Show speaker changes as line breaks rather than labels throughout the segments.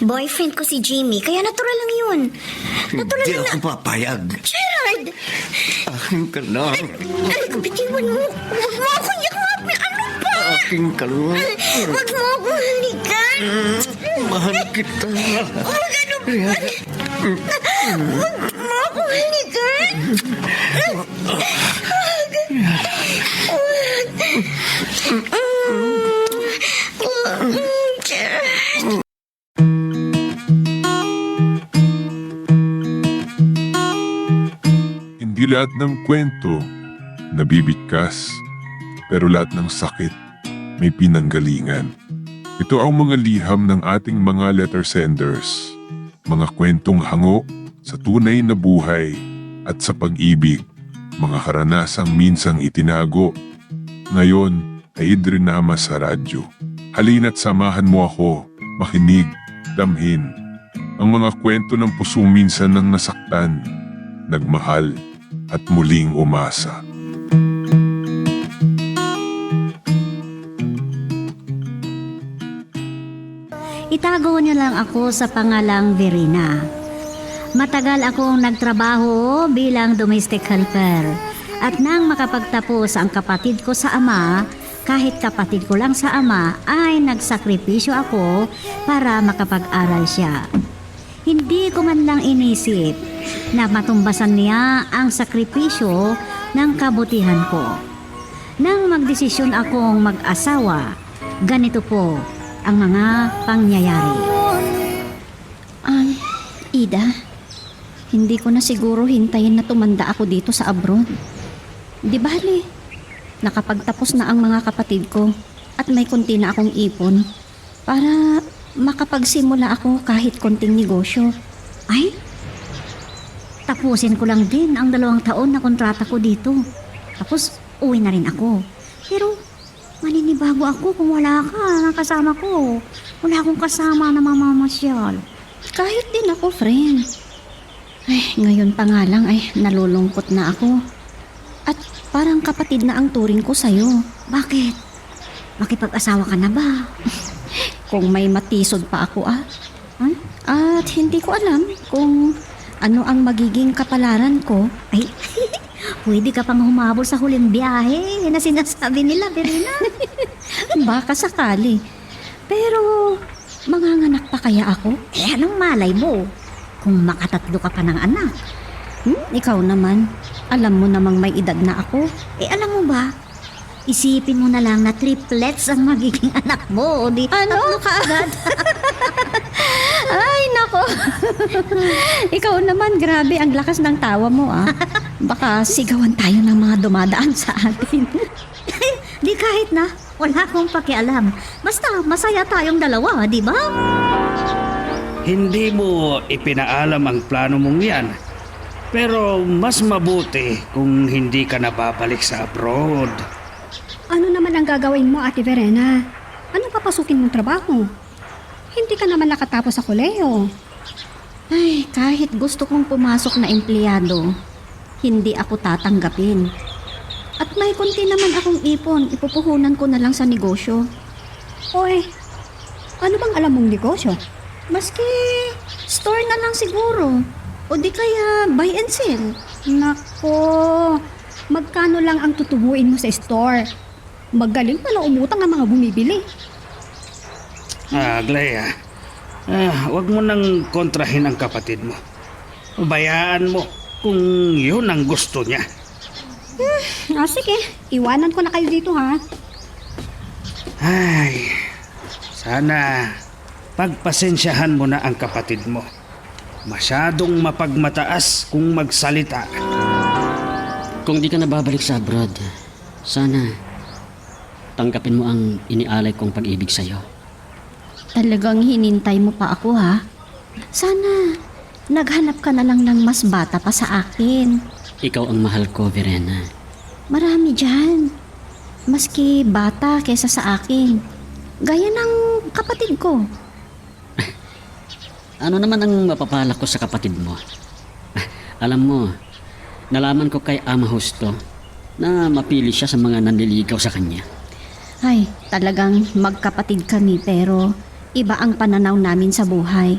Boyfriend ko si Jimmy, kaya natural lang yun. Natural
Hindi
lang
ako
na...
papayag.
Gerard!
Akin ka na.
Ay, bitiwan mo. Huwag mo ako yakapin. Ano ba?
Akin ka na.
Huwag mo ako halikan.
Mahal kita.
Huwag ano ba? Huwag mo ako halikan. Gerard.
Hindi lahat ng kwento nabibigkas, pero lahat ng sakit may pinanggalingan. Ito ang mga liham ng ating mga letter senders, mga kwentong hango sa tunay na buhay at sa pag-ibig, mga karanasang minsang itinago. Ngayon ay idrinama sa radyo. Halina't samahan mo ako, makinig, damhin, ang mga kwento ng pusong minsan nang nasaktan, nagmahal, at muling umasa.
Itago niyo lang ako sa pangalang Verena. Matagal akong nagtrabaho bilang domestic helper. At nang makapagtapos ang kapatid ko sa ama, kahit kapatid ko lang sa ama, ay nagsakripisyo ako para makapag-aral siya. Hindi ko man lang inisip na matumbasan niya ang sakripisyo ng kabutihan ko. Nang magdesisyon akong mag-asawa, ganito po ang mga pangyayari.
Ida, hindi ko na siguro hintayin na tumanda ako dito sa abroad. Di bale, nakapagtapos na ang mga kapatid ko at may konti na akong ipon para makapagsimula ako kahit konting negosyo.
Ay, tapusin ko lang din ang 2 taon na kontrata ko dito. Tapos, uwi na rin ako. Pero, maninibago ako kung wala ka ng kasama ko. Wala akong kasama na mamamasyal.
Kahit din ako, friend. Ay, ngayon pa nga lang ay nalulungkot na ako. At parang kapatid na ang turing ko sa'yo.
Bakit? Makipag-asawa ka na ba?
Kung may matisod pa ako At hindi ko alam kung ano ang magiging kapalaran ko.
Ay, pwede ka pang humabol sa huling biyahe na sinasabi nila, Verena.
Baka sakali. Pero manganganak pa kaya ako?
Eh, anong malay mo? Kung makatatlo ka pa ng anak.
Ikaw naman, alam mo namang may edad na ako.
Eh, alam mo ba? Isipin mo na lang na triplets ang magiging anak mo. O di,
Ano?
tatlo ka agad.
Ay, nako. Ikaw naman, grabe, ang lakas ng tawa mo Baka sigawan tayo ng mga dumadaan sa atin.
Di kahit na, wala akong pakialam. Basta masaya tayong dalawa, di ba?
Hindi mo ipinaalam ang plano mong yan. Pero mas mabuti kung hindi ka na babalik sa abroad.
Ano naman ang gagawin mo, Ate Verena? Ano papasukin mong trabaho? Hindi ka naman nakatapos sa kolehiyo.
Ay, kahit gusto kong pumasok na empleyado, hindi ako tatanggapin. At may konti naman akong ipon, ipupuhunan ko na lang sa negosyo.
Oy, ano bang alam mong negosyo?
Maski store na lang siguro. O di kaya buy and sell.
Nako, magkano lang ang tutubuin mo sa store? Magaling pa na umutang ang mga bumibili.
Glea, wag mo nang kontrahin ang kapatid mo. Bayaan mo kung yun ang gusto niya.
Sige, iwanan ko na kayo dito ha.
Ay, sana pagpasensyahan mo na ang kapatid mo. Masyadong mapagmataas kung magsalita.
Kung di ka na babalik sa abroad, sana tanggapin mo ang inialay kong pag-ibig sa'yo.
Talagang hinintay mo pa ako Sana naghanap ka na lang ng mas bata pa sa akin.
Ikaw ang mahal ko, Verena.
Marami dyan. Maski bata kesa sa akin. Gaya ng kapatid ko.
Ano naman ang mapapala ko sa kapatid mo? Alam mo, nalaman ko kay Ama Justo na mapili siya sa mga nanliligaw sa kanya.
Ay, talagang magkapatid kami pero Iba ang pananaw namin sa buhay.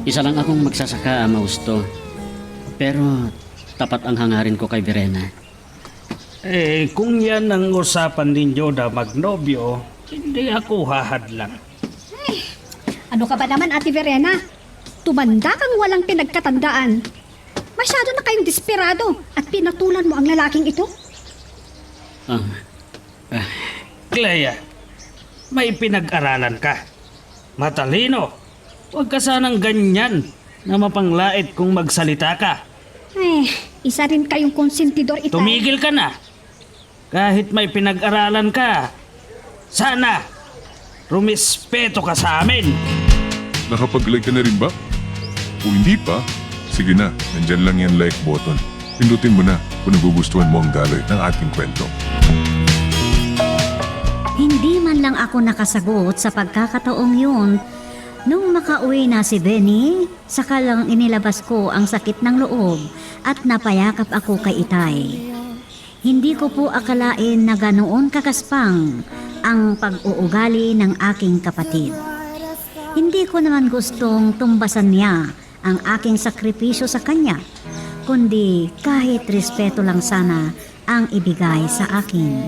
Isa lang akong magsasaka, Ama Justo. Pero tapat ang hangarin ko kay Verena.
Kung yan ang usapan ninyo na magnobyo, hindi ako hahadlang.
Ano ka ba naman, Ate Verena? Tumanda kang walang pinagkatandaan. Masyado na kayong desperado at pinatulan mo ang lalaking ito.
Clea, may pinag-aralan ka. Matalino. Huwag ka sanang ganyan na mapanglait kung magsalita ka.
Isa rin kayong konsentidor, Itay.
Tumigil ka na. Kahit may pinag-aralan ka, sana rumispeto ka sa amin.
Nakapag-like ka na rin ba? Kung hindi pa, sige na, nandyan lang yan like button. Pindutin mo na kung nagugustuhan mo ang daloy ng ating kwento.
Hindi man lang ako nakasagot sa pagkakataong yun. Nung makauwi na si Benny, saka lang inilabas ko ang sakit ng loob at napayakap ako kay Itay. Hindi ko po akalain na ganoon kakaspang ang pag-uugali ng aking kapatid. Hindi ko naman gustong tumbasan niya ang aking sakripisyo sa kanya, kundi kahit respeto lang sana ang ibigay sa akin.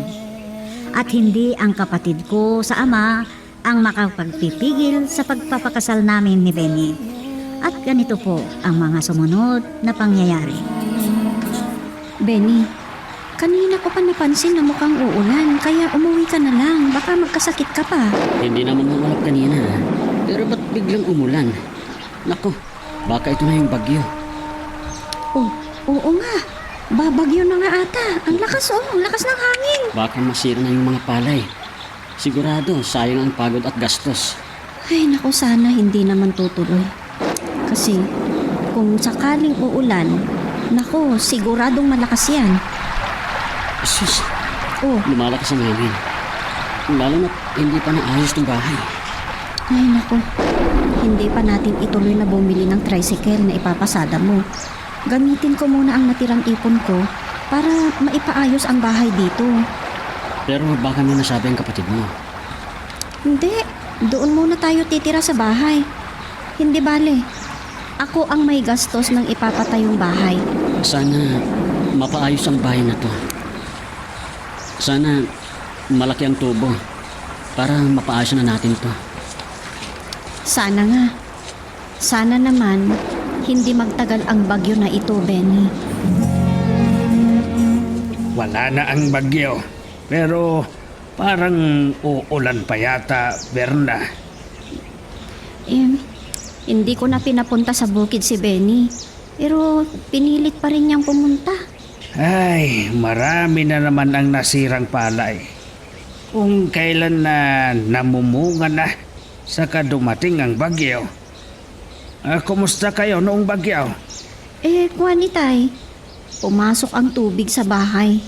At hindi ang kapatid ko sa ama ang makapagpipigil sa pagpapakasal namin ni Benny. At ganito po ang mga sumunod na pangyayari.
Benny, kanina ko pa napansin na mukhang uulan, kaya umuwi ka na lang. Baka magkasakit ka pa.
Hindi naman mawalap kanina. Pero ba't biglang umulan? Nako, baka ito na yung bagyo.
Oo nga. Babagyo na nga ata. Ang lakas ang lakas ng hangin.
Baka masira na yung mga palay. Sigurado, sayang ang pagod at gastos.
Ay, naku, sana hindi naman tutuloy. Kasi kung sakaling uulan, naku, siguradong malakas yan.
Sus,
Oh,
lumalakas ang hangin. Lalo na hindi pa naayos ng bahay.
ay naku, hindi pa natin ituloy na bumili ng tricycle na ipapasada mo. Gamitin ko muna ang natirang ipon ko para maipaayos ang bahay dito.
Pero baka may nasabi ang kapatid mo.
Hindi, doon muna tayo titira sa bahay. Hindi bale, ako ang may gastos ng ipapatayong bahay.
Sana mapaayos ang bahay na to. Sana malaki ang tubo para mapaayos na natin to.
Sana nga. Sana naman hindi magtagal ang bagyo na ito, Benny.
Wala na ang bagyo. Pero parang uulan pa yata, Berna.
Hindi ko na pinapunta sa bukid si Benny. Pero pinilit pa rin niyang pumunta.
Ay, marami na naman ang nasirang palay. Kung kailan na namumunga na, saka dumating ang bagyo. Kumusta kayo noong bagyo?
Kuwanitay, pumasok ang tubig sa bahay.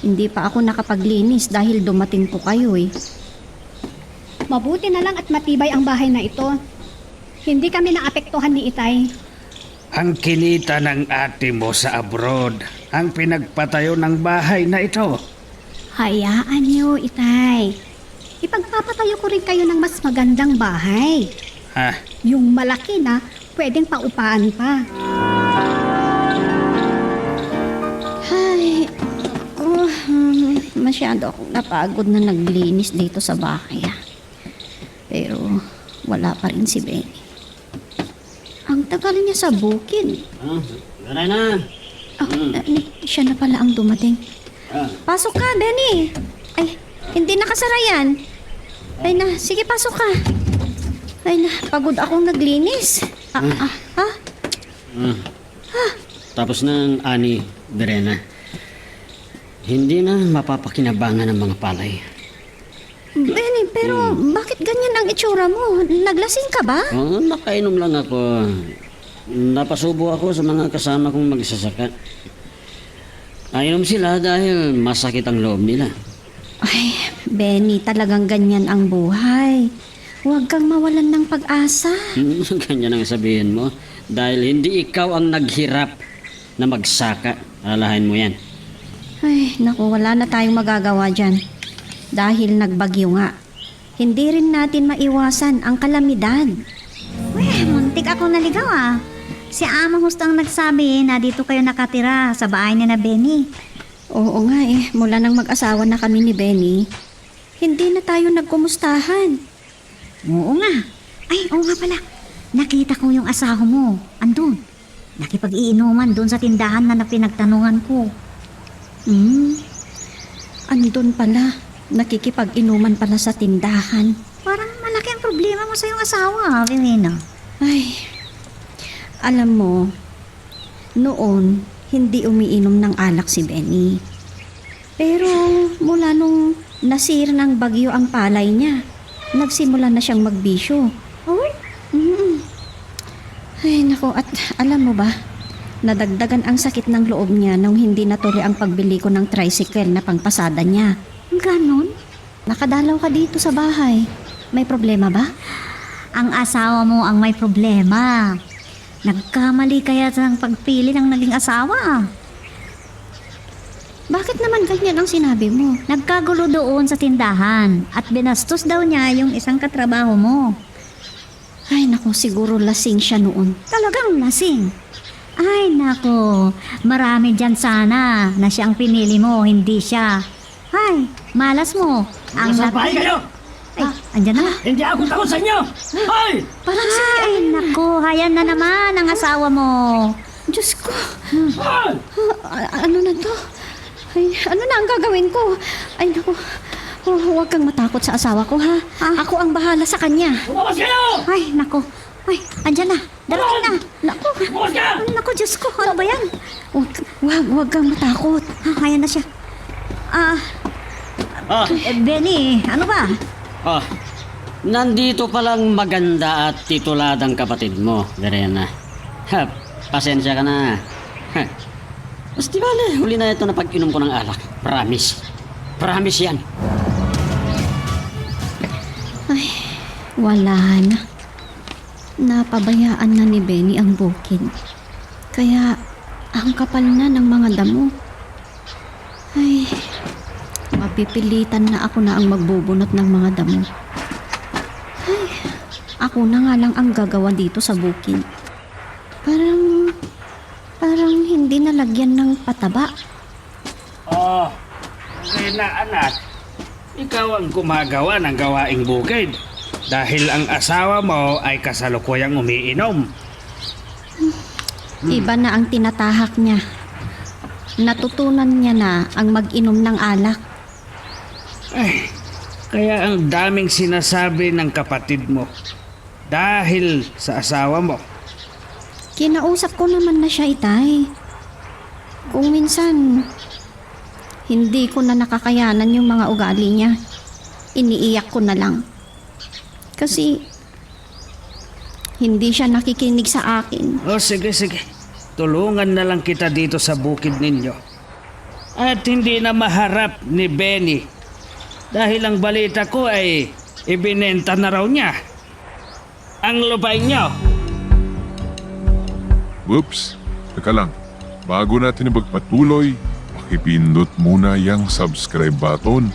Hindi pa ako nakapaglinis dahil dumating po kayo eh.
Mabuti na lang at matibay ang bahay na ito. Hindi kami naapektuhan ni Itay.
Ang kinita ng ate mo sa abroad, ang pinagpatayo ng bahay na ito.
Hayaan niyo, Itay. Ipagpapatayo ko rin kayo ng mas magandang bahay. Yung malaki na, pwedeng paupaan pa.
Ay, masyado akong napagod na naglinis dito sa bahay. Pero wala pa rin si Benny. Ang tagal niya sa bukid.
Garay na!
Siya na pala ang dumating. Pasok ka, Benny. Ay, hindi nakasara yan. Ay na, sige pasok ka. Ay na, pagod akong naglinis.
Tapos na ang ani, Verena. Hindi na mapapakinabangan ng mga palay.
Benny, pero bakit ganyan ang itsura mo? Naglasing ka ba?
Nakainom lang ako. Napasubo ako sa mga kasama kong magsasaka. Nainom sila dahil masakit ang loob nila.
Ay, Benny, talagang ganyan ang buhay. Huwag kang mawalan ng pag-asa.
Ganyan ang sabihin mo. Dahil hindi ikaw ang naghirap na magsaka. Alalahanin mo yan.
Ay, naku, wala na tayong magagawa dyan. Dahil nagbagyo nga. hindi rin natin maiwasan ang kalamidad.
Muntik ako naligaw ah. Si Ama hustang nagsabi na dito kayo nakatira sa bahay ni na Benny.
Oo nga mula nang mag-asawa na kami ni Benny, hindi na tayo nagkumustahan.
Oo nga. Ay, oo nga pala. Nakita ko yung asawa mo. Andun. Nakipag-iinuman doon sa tindahan na pinagtanungan ko.
Andun pala. Nakikipag-inuman pala sa tindahan.
Parang malaki ang problema mo sa iyong asawa, Verena.
Ay, alam mo, noon, hindi umiinom ng alak si Benny. Pero mula nung nasira ng bagyo ang palay niya, nagsimula na siyang magbisyo.
Oh?
Ay, naku, at alam mo ba, nadagdagan ang sakit ng loob niya nung hindi natuloy ang pagbili ko ng tricycle na pangpasada niya.
Ganon?
Nakadalaw ka dito sa bahay. May problema ba?
Ang asawa mo ang may problema. Nagkamali kaya ng pagpili ng naging asawa.
Bakit naman ganyan ang sinabi mo?
Nagkagulo doon sa tindahan at binastos daw niya yung isang katrabaho mo.
Ay, naku, siguro lasing siya noon.
Talagang lasing. Ay, nako. Marami dyan sana na siyang pinili mo, hindi siya. Ay, malas mo.
Nasa bahay kayo!
Ay, andyan na.
Hindi ako takot sa inyo! Hoy!
Parang
Ay, nako. Hayan na naman ang asawa mo.
Diyos ko.
Hoy!
Ano na to? Ay, ano na ang gagawin ko? Ay, naku. Huwag kang matakot sa asawa ko, ha? Ako ang bahala sa kanya.
Lumabas kayo!
Ay, nako. Ay, andyan na. Darating na.
Naku,
Lumabas ka!
Ay, nako, Diyos ko. Ano ba yan?
huwag kang matakot.
Hayan na siya. Benny, ano ba?
Nandito palang maganda at tituladang kapatid mo, Verena. Pasensya ka na. Basta bale, huli na ito na pag-inom ko ng alak. Promise. Promise yan.
Ay, wala na. Napabayaan na ni Benny ang bukid. Kaya, ang kapal na ng mga damo. Ay, mapipilitan na ako na ang magbubunot ng mga damo. Ay, ako na nga lang ang gagawa dito sa bukid. Parang hindi nalagyan ng pataba.
Rena anak, ikaw ang gumagawa ng gawaing bukid dahil ang asawa mo ay kasalukuyang umiinom.
Iba na ang tinatahak niya. Natutunan niya na ang mag-inom ng alak.
Kaya ang daming sinasabi ng kapatid mo dahil sa asawa mo.
Kinausap ko naman na siya, Itay. Kung minsan, hindi ko na nakakayanan yung mga ugali niya. Iniiyak ko na lang. Kasi, hindi siya nakikinig sa akin.
Sige. Tulungan na lang kita dito sa bukid ninyo. At hindi na maharap ni Benny. Dahil ang balita ko ay ibinenta na raw niya ang lupain niyo.
Whoops, teka lang. Bago natin ipagpatuloy, pakipindot muna yung subscribe button.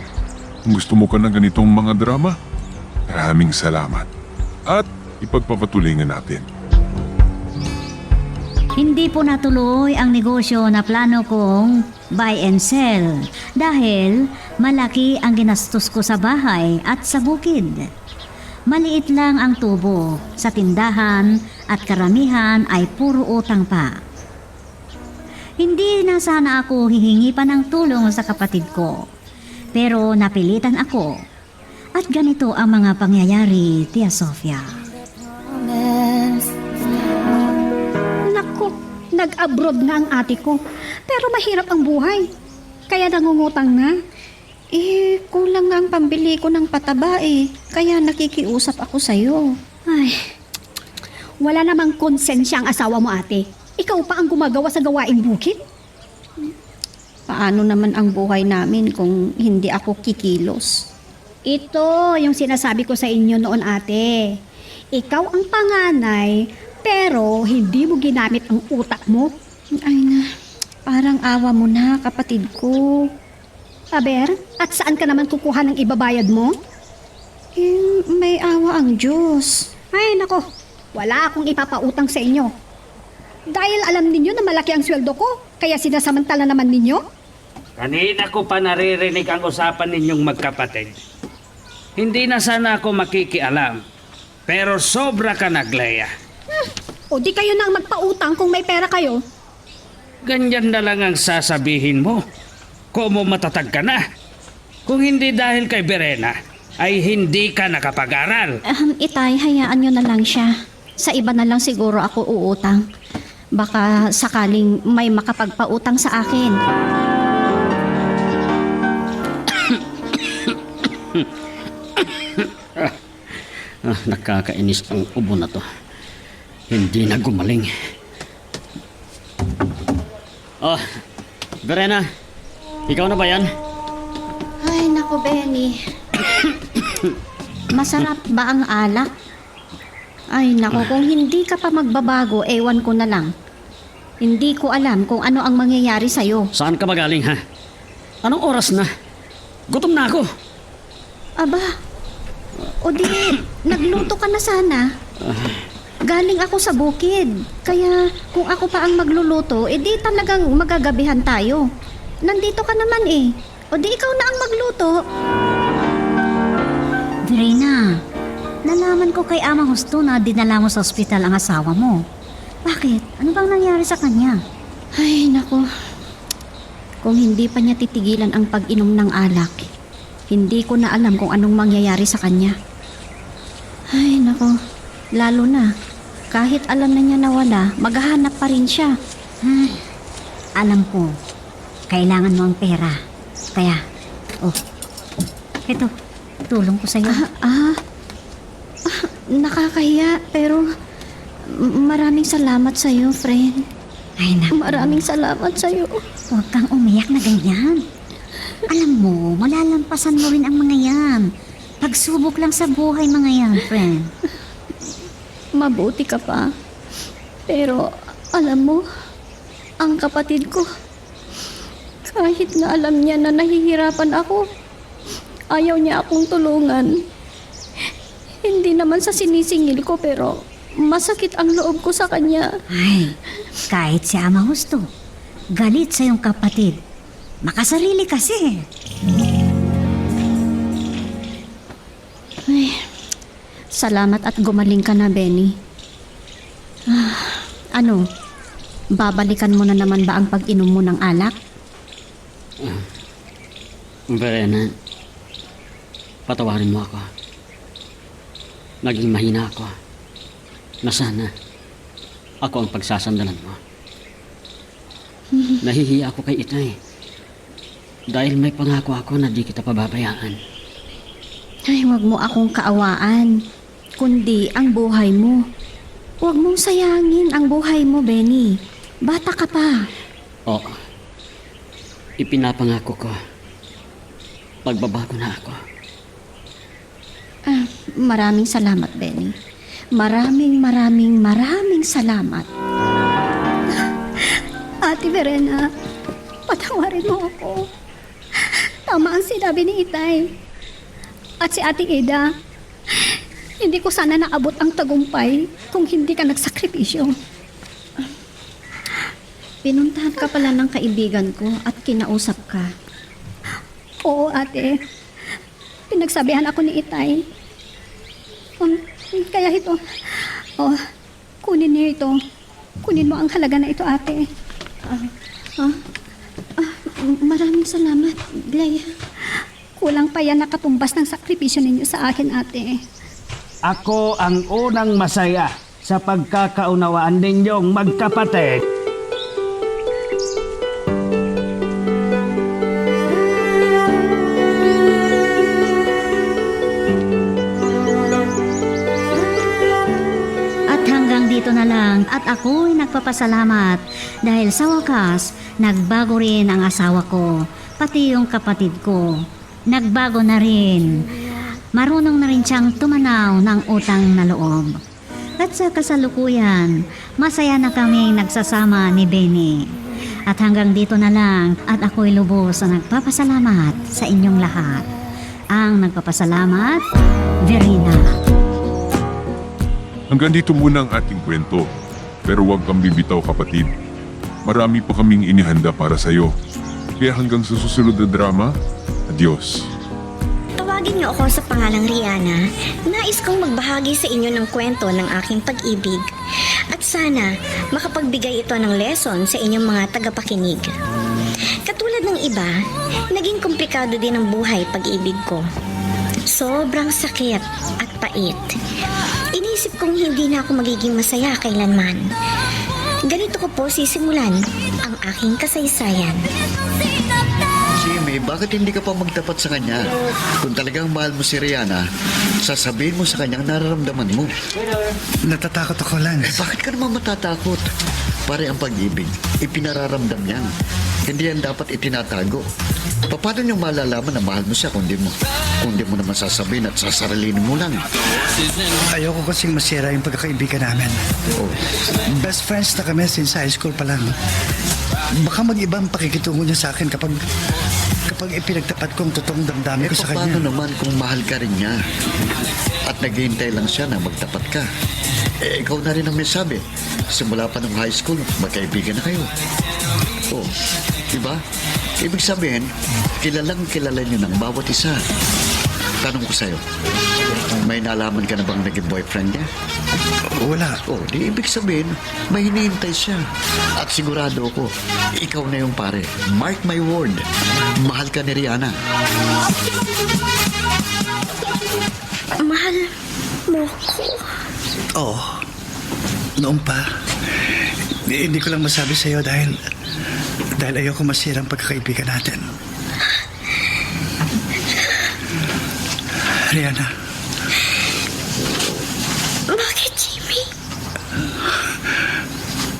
Kung gusto mo ka ng ganitong mga drama, maraming salamat. At ipagpapatuloy nga natin.
Hindi po natuloy ang negosyo na plano kong buy and sell dahil malaki ang ginastos ko sa bahay at sa bukid. Maliit lang ang tubo sa tindahan at karamihan ay puro utang pa. Hindi na sana ako hihingi pa ng tulong sa kapatid ko, pero napilitan ako. At ganito ang mga pangyayari, Tia Sofia.
Naku, nag-abroad na ang ate ko. Pero mahirap ang buhay. Kaya nangungutang na.
Kulang nga ang pambili ko ng pataba Kaya nakikiusap ako sa'yo.
Ay, wala namang konsensya ang asawa mo, ate. Ikaw pa ang gumagawa sa gawaing bukid?
Paano naman ang buhay namin kung hindi ako kikilos?
Ito yung sinasabi ko sa inyo noon, ate. Ikaw ang panganay, pero hindi mo ginamit ang utak mo.
Ay na, parang awa mo na, kapatid ko.
Aber, at saan ka naman kukuha ng ibabayad mo?
May awa ang Diyos.
Ay, nako. Wala akong ipapautang sa inyo. Dahil alam ninyo na malaki ang sweldo ko, kaya sinasamantala naman ninyo?
Kanina ko pa naririnig ang usapan ninyong magkapatid. Hindi na sana ako makikialam. Pero sobra ka na, Glea.
O di kayo na ang magpautang kung may pera kayo.
Ganyan na lang ang sasabihin mo. Kumo matatag ka na. Kung hindi dahil kay Verena, ay hindi ka nakapag-aral.
Itay, hayaan nyo na lang siya. Sa iba na lang siguro ako uutang. Baka sakaling may makapagpautang sa akin.
Nakakainis ang ubo na to. Hindi na gumaling. Oh, Verena, ikaw na ba yan?
Ay, naku, Benny. Masarap ba ang alak? Ay, naku, kung hindi ka pa magbabago, ewan ko na lang. Hindi ko alam kung ano ang mangyayari sa'yo.
Saan ka magaling, ha? Anong oras na? Gutom na ako.
Aba, o di, nagluto ka na sana. Galing ako sa bukid. Kaya kung ako pa ang magluluto, edi talagang magagabihan tayo. Nandito ka naman eh. O di ikaw na ang magluto.
Verena, nalaman ko kay Ama Justo na dinala mo sa ospital ang asawa mo. Bakit? Ano bang nangyari sa kanya?
Ay, nako. Kung hindi pa niya titigilan ang pag-inom ng alak, hindi ko na alam kung anong mangyayari sa kanya. Ay, nako. Lalo na, kahit alam na niya nawala, maghahanap pa rin siya.
Alam ko, kailangan mo ang pera. Kaya, eto, tulong ko sa'yo.
Nakakahiya, pero maraming salamat sa'yo, friend.
Ay, naku.
Maraming salamat sa'yo.
Huwag kang umiyak na ganyan. Alam mo, malalampasan mo rin ang mga yan. Pagsubok lang sa buhay mga yan, friend.
Mabuti ka pa. Pero, alam mo, ang kapatid ko, kahit na alam niya na nahihirapan ako, ayaw niya akong tulungan. Hindi naman sa sinisingil ko, pero masakit ang loob ko sa kanya.
Ay, kahit si Ama Justo, galit sa iyong kapatid. Makasarili kasi.
Ay, salamat at gumaling ka na, Benny. Ano? Babalikan mo na naman ba ang pag-inom mo ng alak?
Verena, patawarin mo ako. Naging mahina ako. Na sana, ako ang pagsasandalan mo. Nahihiya ako kay Itay. Dahil may pangako ako na di kita pababayaan.
Ay, huwag mo akong kaawaan, kundi ang buhay mo. Huwag mong sayangin ang buhay mo, Benny. Bata ka pa.
Oo. Ipinapangako ko. Pagbabago na ako.
Maraming salamat, Benny. Maraming salamat.
Ate Verena, patawarin mo ako. Tama ang sinabi ni Itay. At si Ate Eda, hindi ko sana naabot ang tagumpay kung hindi ka nagsakripisyo.
Pinuntahan ka pala ng kaibigan ko at kinausap ka.
Oo, ate. Pinagsabihan ako ni Itay. Kaya ito, kunin niyo ito. Kunin mo ang halaga na ito, ate.
Maraming salamat, Glea.
Kulang pa yan nakatumbas ng sakripisyo ninyo sa akin, ate.
Ako ang unang masaya sa pagkakaunawaan ninyong magkapatid.
At hanggang dito na lang at ako'y nagpapasalamat dahil sa wakas, nagbago rin ang asawa ko, pati yung kapatid ko. Nagbago na rin. Marunong na rin siyang tumanaw ng utang na loob. At sa kasalukuyan, masaya na kaming nagsasama ni Benny. At hanggang dito na lang at ako'y lubos na nagpapasalamat sa inyong lahat. Ang nagpapasalamat, Verena.
Hanggang dito muna ang ating kwento. Pero huwag kang bibitaw kapatid. Marami pa kaming inihanda para sa'yo. Kaya hanggang sa susunod na drama, adios.
Tawagin niyo ako sa pangalang Rihanna. Nais kong magbahagi sa inyo ng kwento ng aking pag-ibig. At sana, makapagbigay ito ng lesson sa inyong mga tagapakinig. Katulad ng iba, naging komplikado din ang buhay pag-ibig ko. Sobrang sakit at pait. Inisip kong hindi na ako magiging masaya kailanman. Ganito ko po sisimulan ang aking kasaysayan.
Jimmy, bakit hindi ka pa magtapat sa kanya? Kung talagang mahal mo si Rihanna, sasabihin mo sa kanya ang nararamdaman mo.
Natatakot ako, Lance.
Bakit ka naman matatakot? Pare, ang pag-ibig, ipinararamdam yan. Hindi yan dapat itinatago. Paano niyong malalaman na mahal mo siya kung di mo naman sasabihin at sasaralinin mo lang?
Ayoko kasing masira yung pagkakaibigan namin.
Oh,
Best friends na kami since high school pa lang. Baka mag-iba ang pakikitungo niya sa akin kapag ipinagtapat kong totoong damdamin ko sa
paano
kanya.
naman kung mahal ka rin niya? At naghihintay lang siya na magtapat ka. Ikaw na rin ang may sabi. Simula pa ng high school, magkaibigan na kayo. Oh, diba? Ibig sabihin, kilalang kilala niyo ng bawat isa. Tanong ko sa'yo, may nalaman ka na bang naging boyfriend niya?
Wala.
Oh, di ibig sabihin, may hinihintay siya. At sigurado ako, ikaw na yung pare. Mark my word, mahal ka ni Rihanna.
Mahal mo ko.
Oo. Noon pa. Hindi ko lang masabi sa'yo dahil ayoko masira ang pagkakaibigan natin. Rihanna,
Bakit, Jimmy?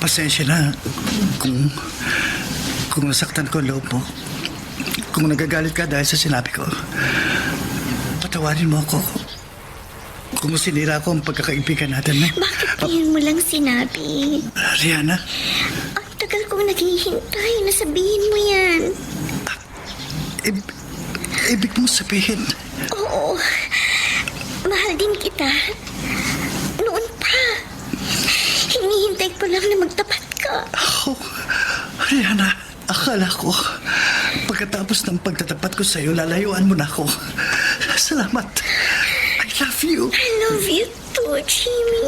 pasensya na kung nasaktan ko ang loob mo. Kung nagagalit ka dahil sa sinabi ko, patawarin mo ako. Kung sinira ko ang pagkakaibigan natin.
Bakit ngayon mo lang sinabi?
Rihanna,
Ang tagal kong naghihintay na sabihin mo yan.
ibig mo sabihin,
Oo. Mahal din kita. Noon pa. Hinihintay ko lang na magtapat ka.
Rihanna, akala ko, pagkatapos ng pagtatapat ko sa'yo, lalayuan mo na ako. Salamat. I love you.
I love you too, Jimmy.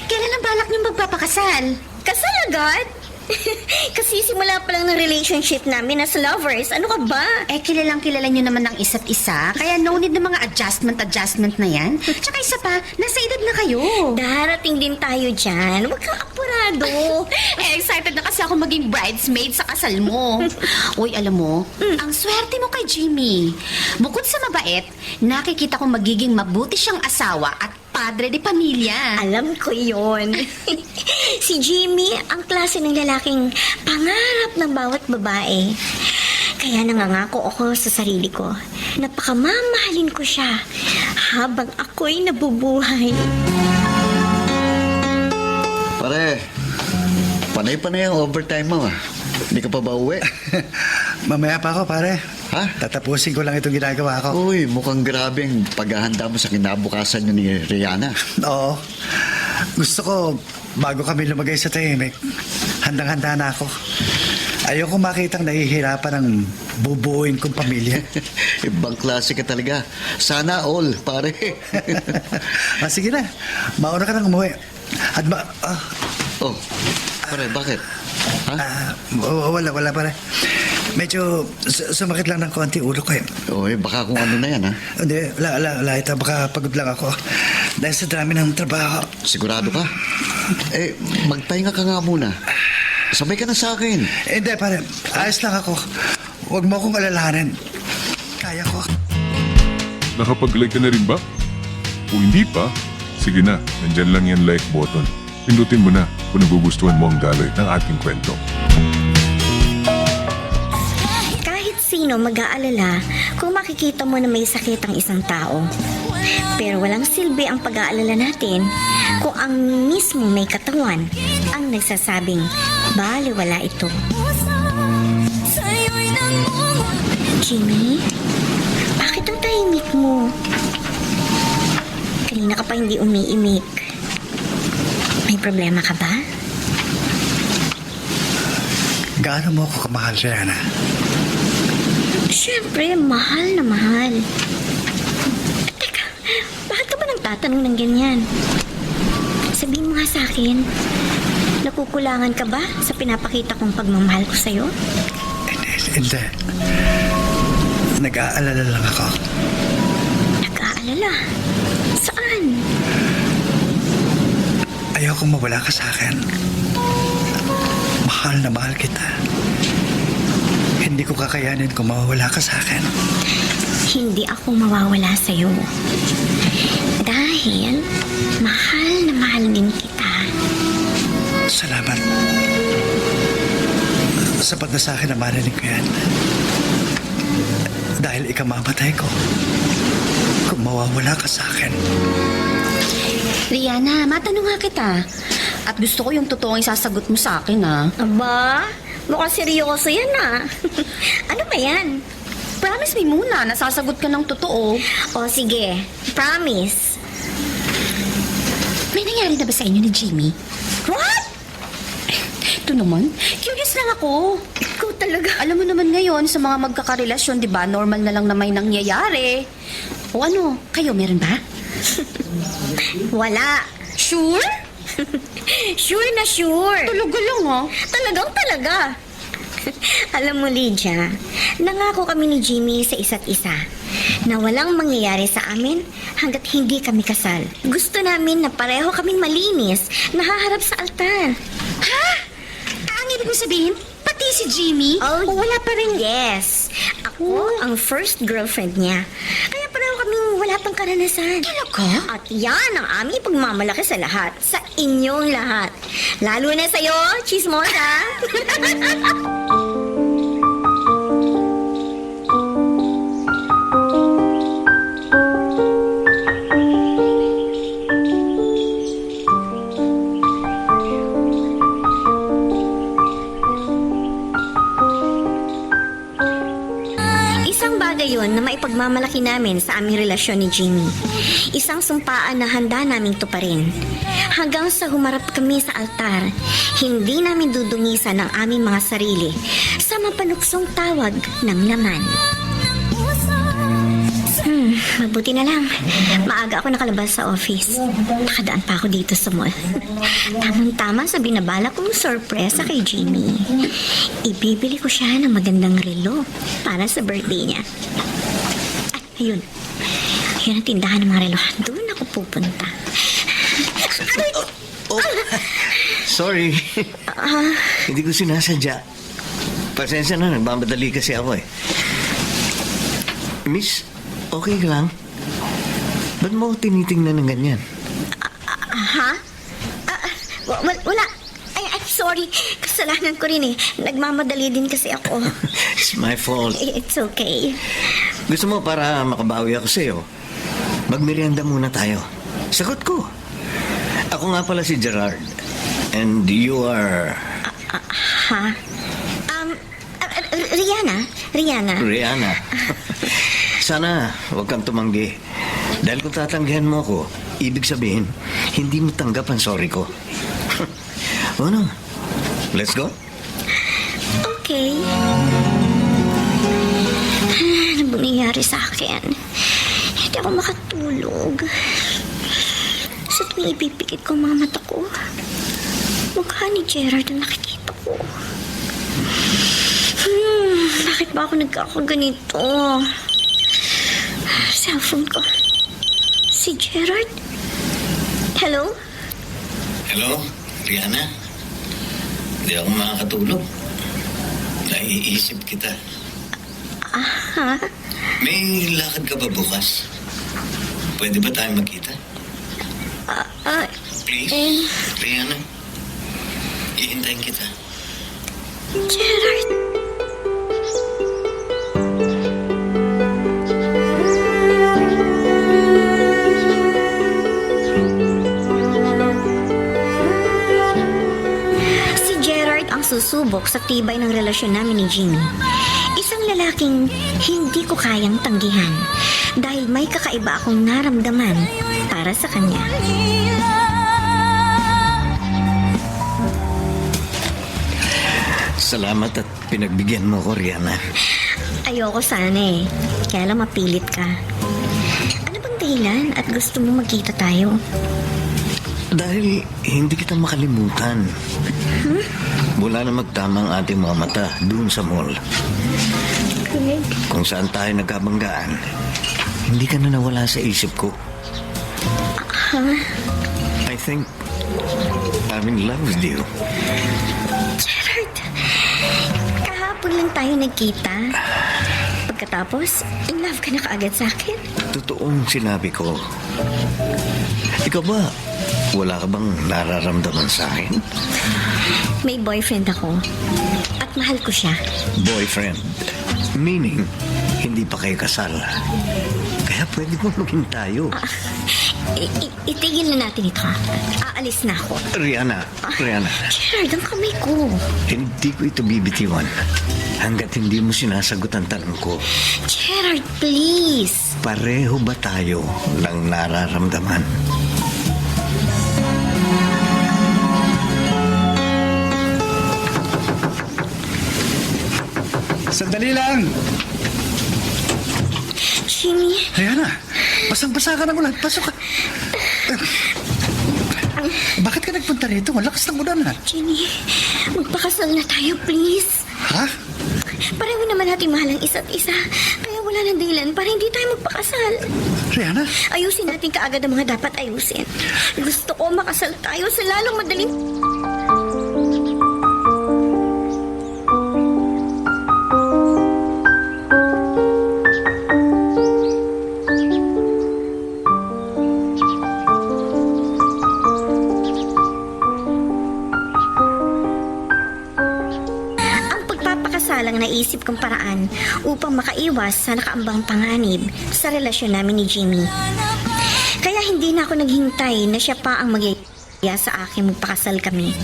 Kailan ang balak niyong magpapakasal? Kasal agad? Kasi simula pa lang ng relationship namin as lovers. Ano ka ba?
Kilalang kilala nyo naman ng isa't isa. Kaya no need ng mga adjustment na yan. Tsaka isa pa, nasa edad na kayo.
Darating din tayo dyan. Huwag kang apurado.
Excited na kasi ako maging bridesmaid sa kasal mo. Uy, alam mo, ang swerte mo kay Jimmy. Bukod sa mabait, nakikita ko magiging mabuti siyang asawa at padre de pamilya.
Alam ko yon. Si Jimmy, ang klase ng lalaking pangarap ng bawat babae. Kaya nangangako ako sa sarili ko na pakamamahalin ko siya habang ako'y nabubuhay.
Pare, panay-panay ang overtime mo. Hindi ka pa ba uwi?
Mamaya pa ako, pare.
Ha?
Tatapusin ko lang itong ginagawa ko.
Uy, mukhang grabe ang paghahanda mo sa kinabukasan niyo ni Rihanna.
Oo. Gusto ko, bago kami lumagay sa tahimik, handang-handa na ako. Ayoko makitang nahihirapan ng bubuuin kong pamilya.
Ibang klase ka talaga. Sana all, pare.
Sige na, mauna ka nang umuwi. At
Oh, pare, bakit? Ha?
wala pare. Medyo sumakit lang ng konti ulo ko eh.
Uy, baka kung ano na yan, ha?
Hindi, wala ito. Baka pagod lang ako. Dahil sa dami ng trabaho.
Sigurado ka? Magpahinga ka nga muna. Sabay ka na sa akin.
Hindi, pare. Ayos lang ako. Huwag mo akong alalahanin. Kaya ko.
Nakapag-like ka na rin ba? Kung hindi pa, sige na, nandyan lang yan like button. Pindutin mo na kung nagugustuhan mo ang daloy ng ating kwento.
Kahit sino mag-aalala kung makikita mo na may sakit ang isang tao. Pero walang silbi ang pag-aalala natin kung ang mismo may katawan ang nagsasabing baliwala ito.
Sa'yo'y nangungulong
Jimmy, bakit ang tahimik mo? Kanina ka pa hindi umiimik. May problema ka ba?
Gaano mo ako kamahal, Rihanna?
Siyempre, mahal na mahal. Teka, bakit ka ba nagtatanong ng ganyan? Sabihin mo nga sa akin, nakukulangan ka ba sa pinapakita kong pagmamahal ko sa'yo?
Hindi. Nag-aalala lang ako.
Nag-aalala? Saan?
Ayokong mawala ka sa akin. Mahal na mahal kita. Hindi ko kakayanin kung mawawala ka sa akin.
Hindi ako mawawala sa'yo. Dahil mahal na mahal din kita.
Salamat. Sapat na sa akin na marinig ko yan. Dahil ikamamatay ko kung mawawala ka sa akin.
Rihanna, matanong nga kita. At gusto ko yung totoong isasagot mo sa akin,
Aba, mukhang seryoso yan Ano ba yan?
Promise me muna, nasasagot ka ng totoo.
O sige, promise.
May nangyari na ba sa inyo ni Jimmy?
What?
Ito naman, curious lang ako.
Ikaw talaga.
Alam mo naman ngayon, sa mga magkakarelasyon, di ba, normal na lang na may nangyayari. O ano, kayo meron ba?
Wala.
Sure?
Sure na sure.
Talaga lang,
Talagang talaga. Alam mo, Lydia, nangako kami ni Jimmy sa isa't isa na walang mangyayari sa amin hanggat hindi kami kasal. Gusto namin na pareho kaming malinis, nahaharap sa altar.
Ha? Ang ibig mo sabihin, pati si Jimmy?
Oh,
O wala pa rin?
Yes. Ako ang first girlfriend niya. Kaya pareho kaming wala pang karanasan.
Talaga?
At yan ang aming pagmamalaki sa lahat. Sa inyong lahat. Lalo na sa'yo, chismosa. Isang bagay yun na maipagmamalaki namin sa aming relasyon ni Jimmy. Isang sumpaan na handa naming tuparin. Hanggang sa humarap kami sa altar, hindi namin dudungisan ang aming mga sarili sa mapanuksong tawag ng laman. Mabuti na lang. Maaga ako nakalabas sa office. Nakadaan pa ako dito sa mall. Tamang-tama sa binabala kong sorpresa kay Jimmy. Ibibili ko siya ng magandang relo para sa birthday niya. Ayun. Ayun ang tindahan ng mga relo. Doon ako pupunta.
Sorry. Hindi ko sinasadya. Pasensya na, nagmamadali kasi ako eh. Miss, okay ka lang? Ba't mo ako tinitingnan ng ganyan?
Ha? Wala. I'm sorry. Kasalanan ko rin eh. Nagmamadali din kasi ako.
It's my fault.
It's okay.
Gusto mo para makabawi ako sa'yo? Magmerienda muna tayo. Sagot ko. Ako nga pala si Gerard. And you are...
Ha? Rihanna.
Rihanna. Sana huwag kang tumanggi. Dahil kung tatanggihan mo ako, ibig sabihin, hindi mo tanggap ang sorry ko. Ano? Let's go?
Okay. Ano ba nangyari sa akin? Hindi ako makatulog. Sa tuwing ipipikit ko ang mga mata ko, mukha ni Gerard ang nakikita ko. Bakit ba ako nagkakaganito? Cellphone ko. Si Gerard? Hello?
Hello, Rihanna? Hindi ako makakatulog. Naiisip kita.
Ha?
May lakad ka ba bukas? Pwede ba tayo magkita? Please, Rihanna. Ihintayin kita.
Gerard? Si Gerard ang susubok sa tibay ng relasyon namin ni Jimmy. Isang lalaking hindi ko kayang tanggihan dahil may kakaiba akong naramdaman para sa kanya.
Salamat at pinagbigyan mo ko, Rihanna.
Ayoko sana eh, kaya lang mapilit ka. Ano bang dahilan at gusto mo magkita tayo?
Dahil hindi kita makalimutan. Mula na magtama ang ating mga mata doon sa mall.
Greg,
Kung saan tayo nagkabanggaan, hindi ka na nawala sa isip ko. I think I'm in love with you.
Gerard, kahapon lang tayo nagkita. Pagkatapos, in love ka na kaagad sa akin.
Totoong sinabi ko. Ikaw ba, wala ka bang nararamdaman sa akin?
May boyfriend ako at mahal ko siya.
Boyfriend. Meaning, hindi pa kayo kasal. Kaya pwede mo maging tayo.
Itigil na natin ito. Aalis na ako.
Rihanna, Rihanna,
Gerard, ang kamay ko.
hindi ko ito bibitiwan hanggat hindi mo sinasagot ang tanong ko.
Gerard, please.
Pareho ba tayo ng nararamdaman?
Sandali lang!
Jimmy,
Rihanna, basang-basa ka ng ulan. Pasok ka. Bakit ka nagpunta rito? Ang lakas ng ulan, ha?
Jimmy, magpakasal na tayo, please.
Ha?
Pareho naman natin mahal ang isa't isa. Kaya wala nang dahilan para hindi tayo magpakasal.
Rihanna?
Ayusin natin kaagad ang mga dapat ayusin. Gusto ko makasal tayo sa lalong madaling... Ang naisip kong paraan upang makaiwas sa nakaambang panganib sa relasyon namin ni Jimmy. Kaya hindi na ako naghintay na siya pa ang mag-iya sa akin magpakasal kami.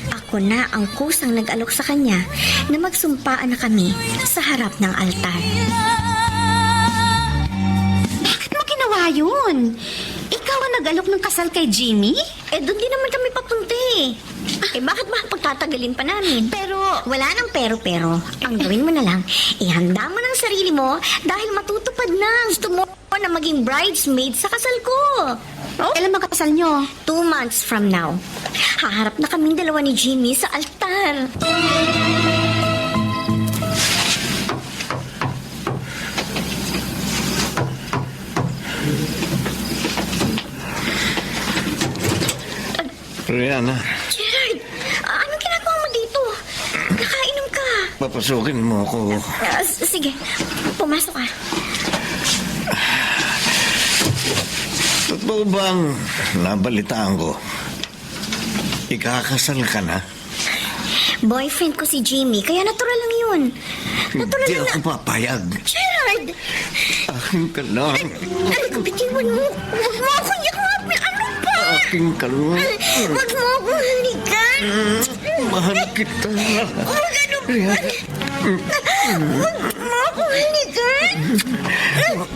Ako na ang kusang nag-alok sa kanya na magsumpaan na kami sa harap ng altar.
Bakit mo ginawa yun? Ikaw ang nag-alok ng kasal kay Jimmy?
Doon din naman kami papunta eh. Bakit ba pagtatagalin pa namin?
Pero,
Wala nang pero-pero. Ang gawin mo na lang, ihanda mo ng sarili mo dahil matutupad na. Gusto mo na maging bridesmaid sa kasal ko.
kailan magkasal nyo?
2 months from now, haharap na kaming dalawa ni Jimmy sa altar.
Rihanna,
Gerard, anong ginagawa mo dito? Nakainom ka.
papasukin mo ako.
Sige, pumasok ka.
Totoo bang nabalitaan ko? Ikakasal ka na?
Boyfriend ko si Jimmy, kaya natural lang yun. Natural
Hindi
lang
ako papayag.
Gerard!
Akin ka lang.
Bitiwan mo. Huwag mo akong yakapin. Ano ba?
Akin ka lang.
Huwag mo akong halikan.
Mahal kita.
Huwag ano ba? Huwag mo akong halikan. Gerard.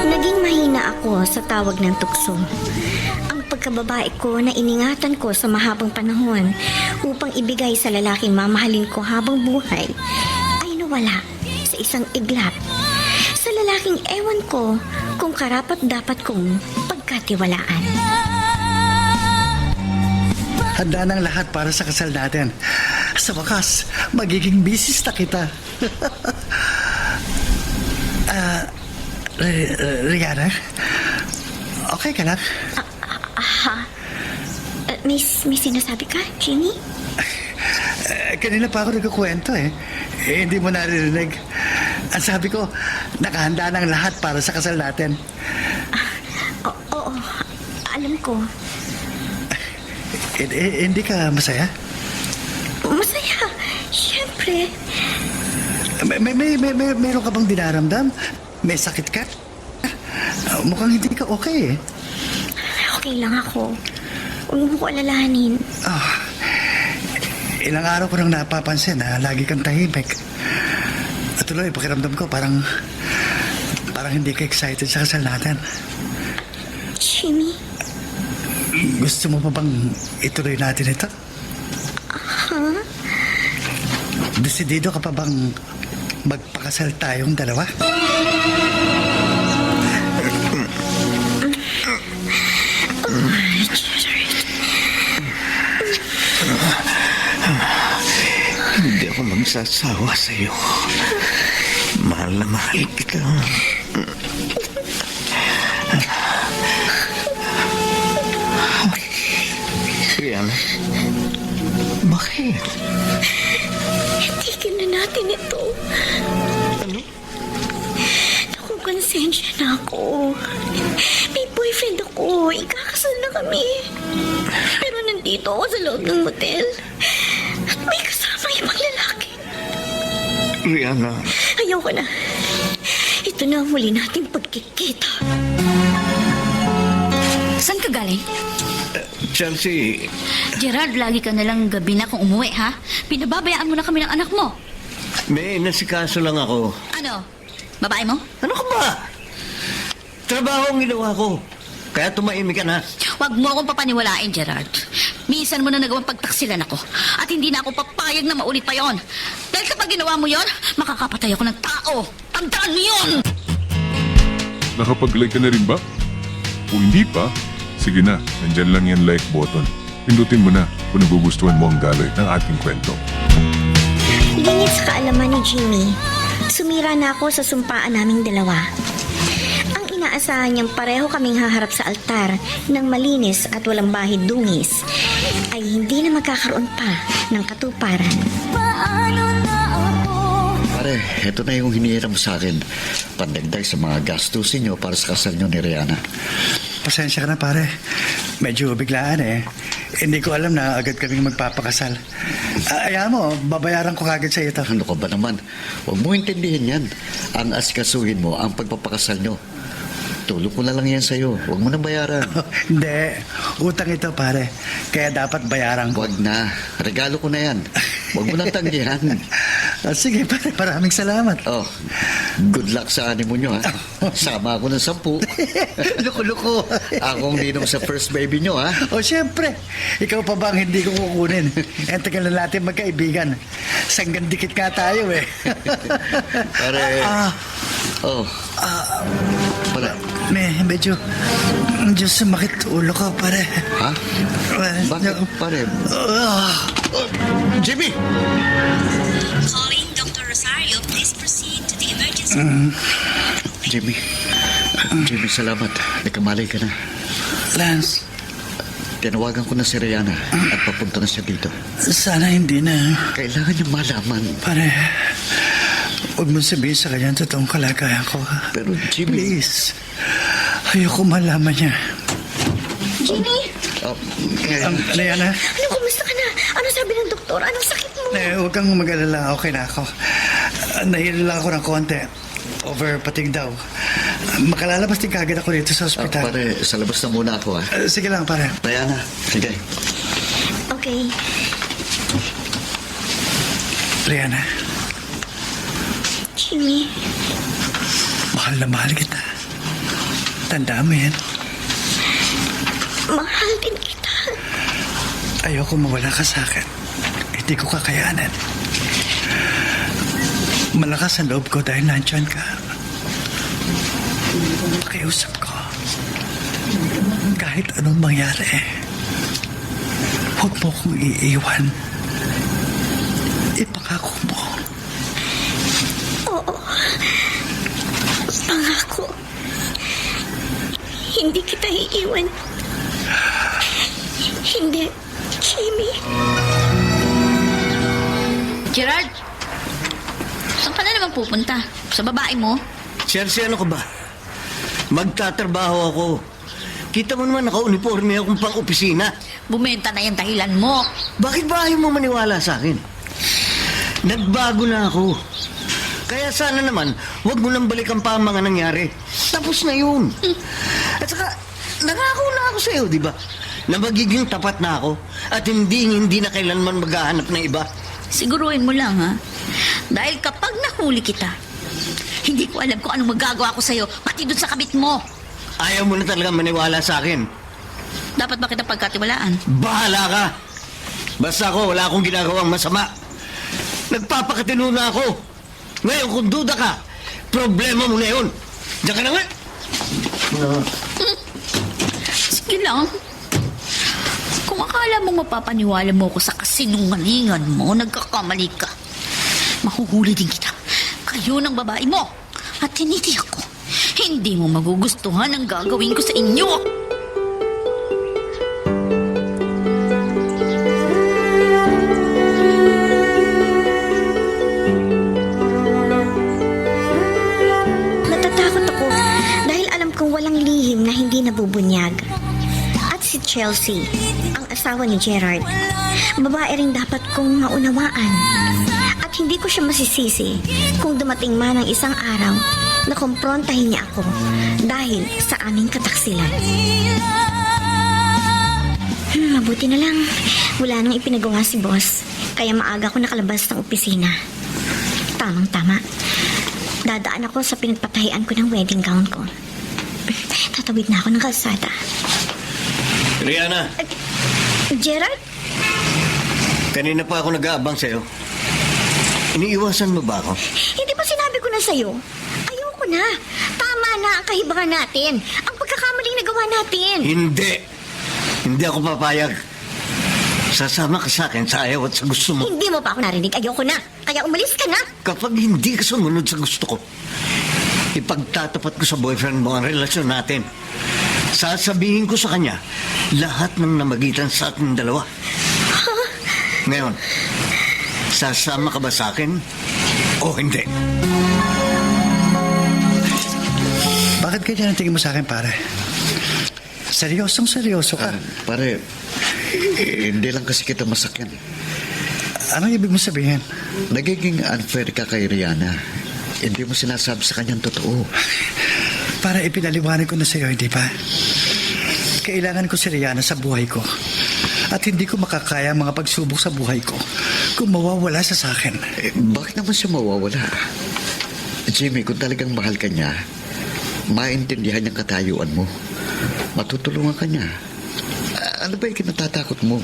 Naging mahina ako sa tawag ng tukso. Ang pagkababae ko na iningatan ko sa mahabang panahon upang ibigay sa lalaking mamahalin ko habang buhay ay nawala sa isang iglap. Sa lalaking ewan ko kung karapat dapat kong pagkatiwalaan.
Handa ng lahat para sa kasal natin. Sa wakas, magiging misis na kita. Rihanna? Okay ka lang?
May sinasabi ka, Jimmy?
Kanina pa ako nagkukwento eh. Hindi mo naririnig. Ang sabi ko, nakahanda ng lahat para sa kasal natin.
Oo, alam ko.
Hindi ka masaya?
Siyempre.
Meron ka bang dinaramdam? May sakit ka? Mukhang hindi ka okay eh.
Okay lang ako. Huwag mo ko alalahanin.
Ilang araw ko nang napapansin na lagi kang tahimik. At tuloy, pakiramdam ko parang hindi ka excited sa kasal natin.
Jimmy?
Gusto mo pa bang ituloy natin ito?
Ha?
Desidido ka pa bang magpakasal tayong dalawa?
Hindi ako magsasawa sa iyo. Mahal na mahal kita. Rihanna, bakit?
Tigil na natin ito.
Ano?
Naku, konsensya na ako. May boyfriend ako. Ikakasal na kami. Pero nandito ako sa loob ng motel. At may kasama ibang lalaki.
Rihanna,
Ayoko na. Ito na ang huli nating pagkikita.
Saan ka galing?
Chelsea,
Gerard, lagi ka nalang gabi na kung umuwi, ha? Pinababayaan mo na kami ng anak mo.
may nasikaso lang ako.
Ano? Babae mo?
Ano ka ba? Trabaho ang ginawa ko. Kaya tumahimik ka na.
Huwag mo akong papaniwalain, Gerard. Minsan mo na nagawang pagtaksilan ako. At hindi na ako papayag na maulit pa yon. Dahil kapag ginawa mo yon, makakapatay ako ng tao. Tandaan mo yun!
Nakapag-like ka na rin ba? Kung hindi pa, sige na, nandyan lang yan like button. Pindutin mo na kung nagugustuhan mo ang daloy ng ating kwento.
Lingit sa kaalaman ni Jimmy, sumira na ako sa sumpaan naming dalawa. Ang inaasahan niyang pareho kaming haharap sa altar ng malinis at walang bahid dungis ay hindi na magkakaroon pa ng katuparan.
Pare, eto na yung hinihiram mo sa akin. Pandagdag sa mga gastusin nyo para sa kasal nyo ni Rihanna.
Pasensya ka na pare. Medyo biglaan eh. Hindi ko alam na agad kaming magpapakasal. Ayaw mo, babayaran ko kagad sa ito.
Ano ka ba naman? Huwag mo intindihin yan. Ang asikasuhin mo ang pagpapakasal nyo. Tulog ko na lang yan sa'yo. Huwag mo nang bayaran.
Hindi, utang ito pare. Kaya dapat bayaran ko.
Huwag na. Regalo ko na yan. Huwag mo nang tanggihan.
Sige pare, maraming salamat.
Oh, good luck sa animo nyo, ha? Sama ako ng 10.
Luko-luko.
Akong ninong sa first baby nyo, ha?
O syempre, ikaw pa ba ang hindi ko kukunin? Ang tagal na natin magkaibigan. Sanggang dikit nga tayo eh.
Pare, oh, pare,
Medyo sumakit ulo ko pare.
ha? Bakit, pare? Jimmy!
Calling Dr. Rosario, please proceed to the emergency.
Jimmy, salamat. Nagkamalay ka na.
Lance,
Tinawagan ko na si Rihanna at papunta na siya dito.
sana hindi na.
Kailangan niya malaman.
Pare, huwag mo sabihin sa kanya ang totoong kalagayan ko.
Pero Jimmy...
Please, ayoko malaman niya.
Jimmy!
Rihanna,
Ano, kumusta ka na? Ano sabi ng doktor? Anong sakit mo?
huwag kang mag-alala. Okay na ako. Nahilo lang ako ng konti. Overpatig daw. Makalalabas din kagad ako dito sa ospital.
pare, sa labas na muna ako, ha?
Sige lang, pare.
Rihanna, sige.
Okay.
Rihanna,
Jimmy,
mahal na mahal kita. Tandaan mo yan.
mahal din kita.
Ayoko mawala ka sa akin. Hindi ko kakayanan. Malakas ang loob ko dahil nandyan ka. Pakiusap ko. Kahit anong mangyari, huwag mo kong iiwan. Ipangako mo.
Oo. Pangako. Hindi kita iiwan. Hindi, Jimmy.
Gerard, saan ka na naman pupunta? Sa babae mo?
Chelsea, ano ka ba? Magtatrabaho ako. Kita mo naman, naka-uniforme akong pang-opisina.
Bumenta na yung dahilan mo.
Bakit ba ayaw mo maniwala sa akin? Nagbago na ako. Kaya sana naman, huwag mo nang balikan pa ang mga nangyari. Tapos na yun. At saka, nangako na ako sa'yo, di ba? Na magiging tapat na ako at hindi na kailanman maghahanap ng iba.
Siguruhin mo lang, ha? Dahil kapag nahuli kita, hindi ko alam kung anong magagawa ko sa'yo, pati doon sa kabit mo.
Ayaw mo na talaga maniwala sa akin.
Dapat ba kita pagkatiwalaan?
Bahala ka! Basta ako, wala akong ginagawang masama. Nagpapakatino na ako. Ngayon, kung duda ka, problema mo na yun. Diyan ka na nga.
Sige lang. Kung akala mo mapapaniwala mo ko sa kasinungalingan mo, nagkakamali ka. Mahuhuli din kita. Kayo ng babae mo. At tinitiyak ko, hindi mo magugustuhan ang gagawin ko sa inyo.
Natatakot ako dahil alam kong walang lihim na hindi nabubunyag. At si Chelsea, ang asawa ni Gerard, babae rin dapat kong maunawaan. At hindi ko siya masisisi kung dumating man ang isang araw na kumprontahin niya ako dahil sa aming kataksilan. Mabuti na lang, wala nang ipinagawa si boss, kaya maaga ko nakalabas ng opisina. Tamang-tama. Dadaan ako sa pinagpatahian ko ng wedding gown ko. Tatawid na ako ng kalsada.
Rihanna,
Gerard?
kanina pa ako nag-aabang sa'yo. Iniiwasan mo ba ako?
Hindi ba sinabi ko na sa'yo? Ayoko na. Tama na ang kahibangan natin. Ang pagkakamaling nagawa natin.
Hindi. Hindi ako papayag. Sasama ka sa akin sa ayaw at sa gusto mo.
Hindi mo pa ako narinig. Ayoko na. Kaya umalis ka na.
Kapag hindi ka sumunod sa gusto ko, ipagtatapat ko sa boyfriend mo ang relasyon natin. Sasabihin ko sa kanya lahat ng namagitan sa ating dalawa. Ngayon, sasama ka ba sa akin o hindi?
Bakit ganyan ang tingin mo sa akin, pare? Seryosong seryoso ka.
Pare, hindi lang kasi kita masakyan.
Anong ibig mo sabihin?
Nagiging unfair ka kay Rihanna. Hindi mo sinasabi sa kanyang totoo.
Para ipinaliwanag ko na sa'yo, hindi ba? Kailangan ko si Rihanna sa buhay ko. At hindi ko makakaya ang mga pagsubok sa buhay ko kung mawawala sa akin.
Bakit naman siya mawawala? Jimmy, kung talagang mahal ka niya, maintindihan niyang katayuan mo. Matutulungan ka niya. Ano ba yung kinatatakot mo?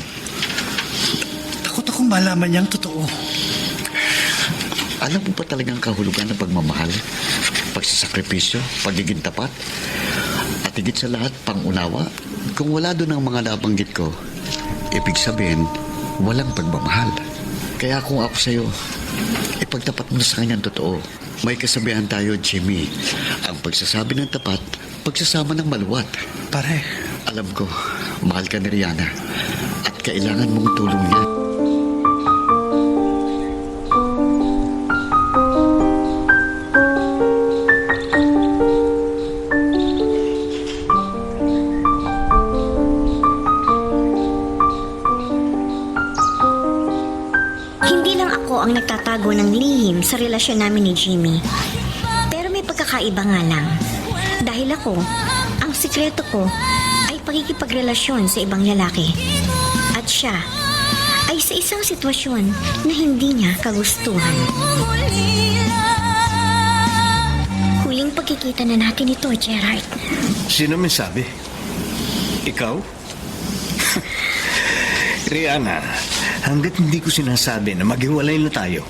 Takot akong malaman niyang totoo.
Alam mo pa talagang kahulugan ng pagmamahal? Pagsasakripisyo, pagiging tapat, at higit sa lahat, pangunawa. Kung wala doon ang mga nabanggit ko, ibig sabihin, walang pagmamahal. Kaya kung ako sa'yo, ipagtapat mo na sa kanyang totoo. May kasabihan tayo, Jimmy. Ang pagsasabi ng tapat, pagsasama ng maluwat.
Pare,
alam ko, mahal ka ni Rihanna at kailangan mong tulong niya.
Hindi lang ako ang nagtatago ng lihim sa relasyon namin ni Jimmy. Pero may pagkakaiba nga lang. Dahil ako, ang sikreto ko ay pakikipagrelasyon sa ibang lalaki. At siya ay sa isang sitwasyon na hindi niya kagustuhan. Huling pagkikita na natin ito, Gerard.
Sino may sabi? Ikaw? Rihanna, hanggat hindi ko sinasabi na maghiwalay na tayo,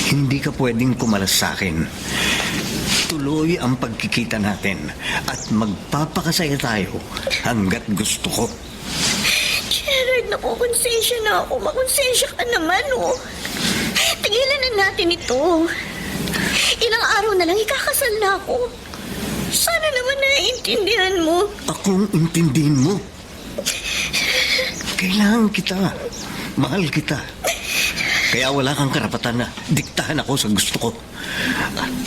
hindi ka pwedeng kumalas sa akin. Tuloy ang pagkikita natin at magpapakasaya tayo hanggat gusto ko.
Gerard, nakukonsensya na ako. Makonsensya ka naman, oh. Tigilan na natin ito. Ilang araw na lang ikakasal na ako. Sana naman naiintindihan mo.
Akong intindihin mo. Kailangan kita. Mahal kita. Kaya wala kang karapatan na diktahan ako sa gusto ko.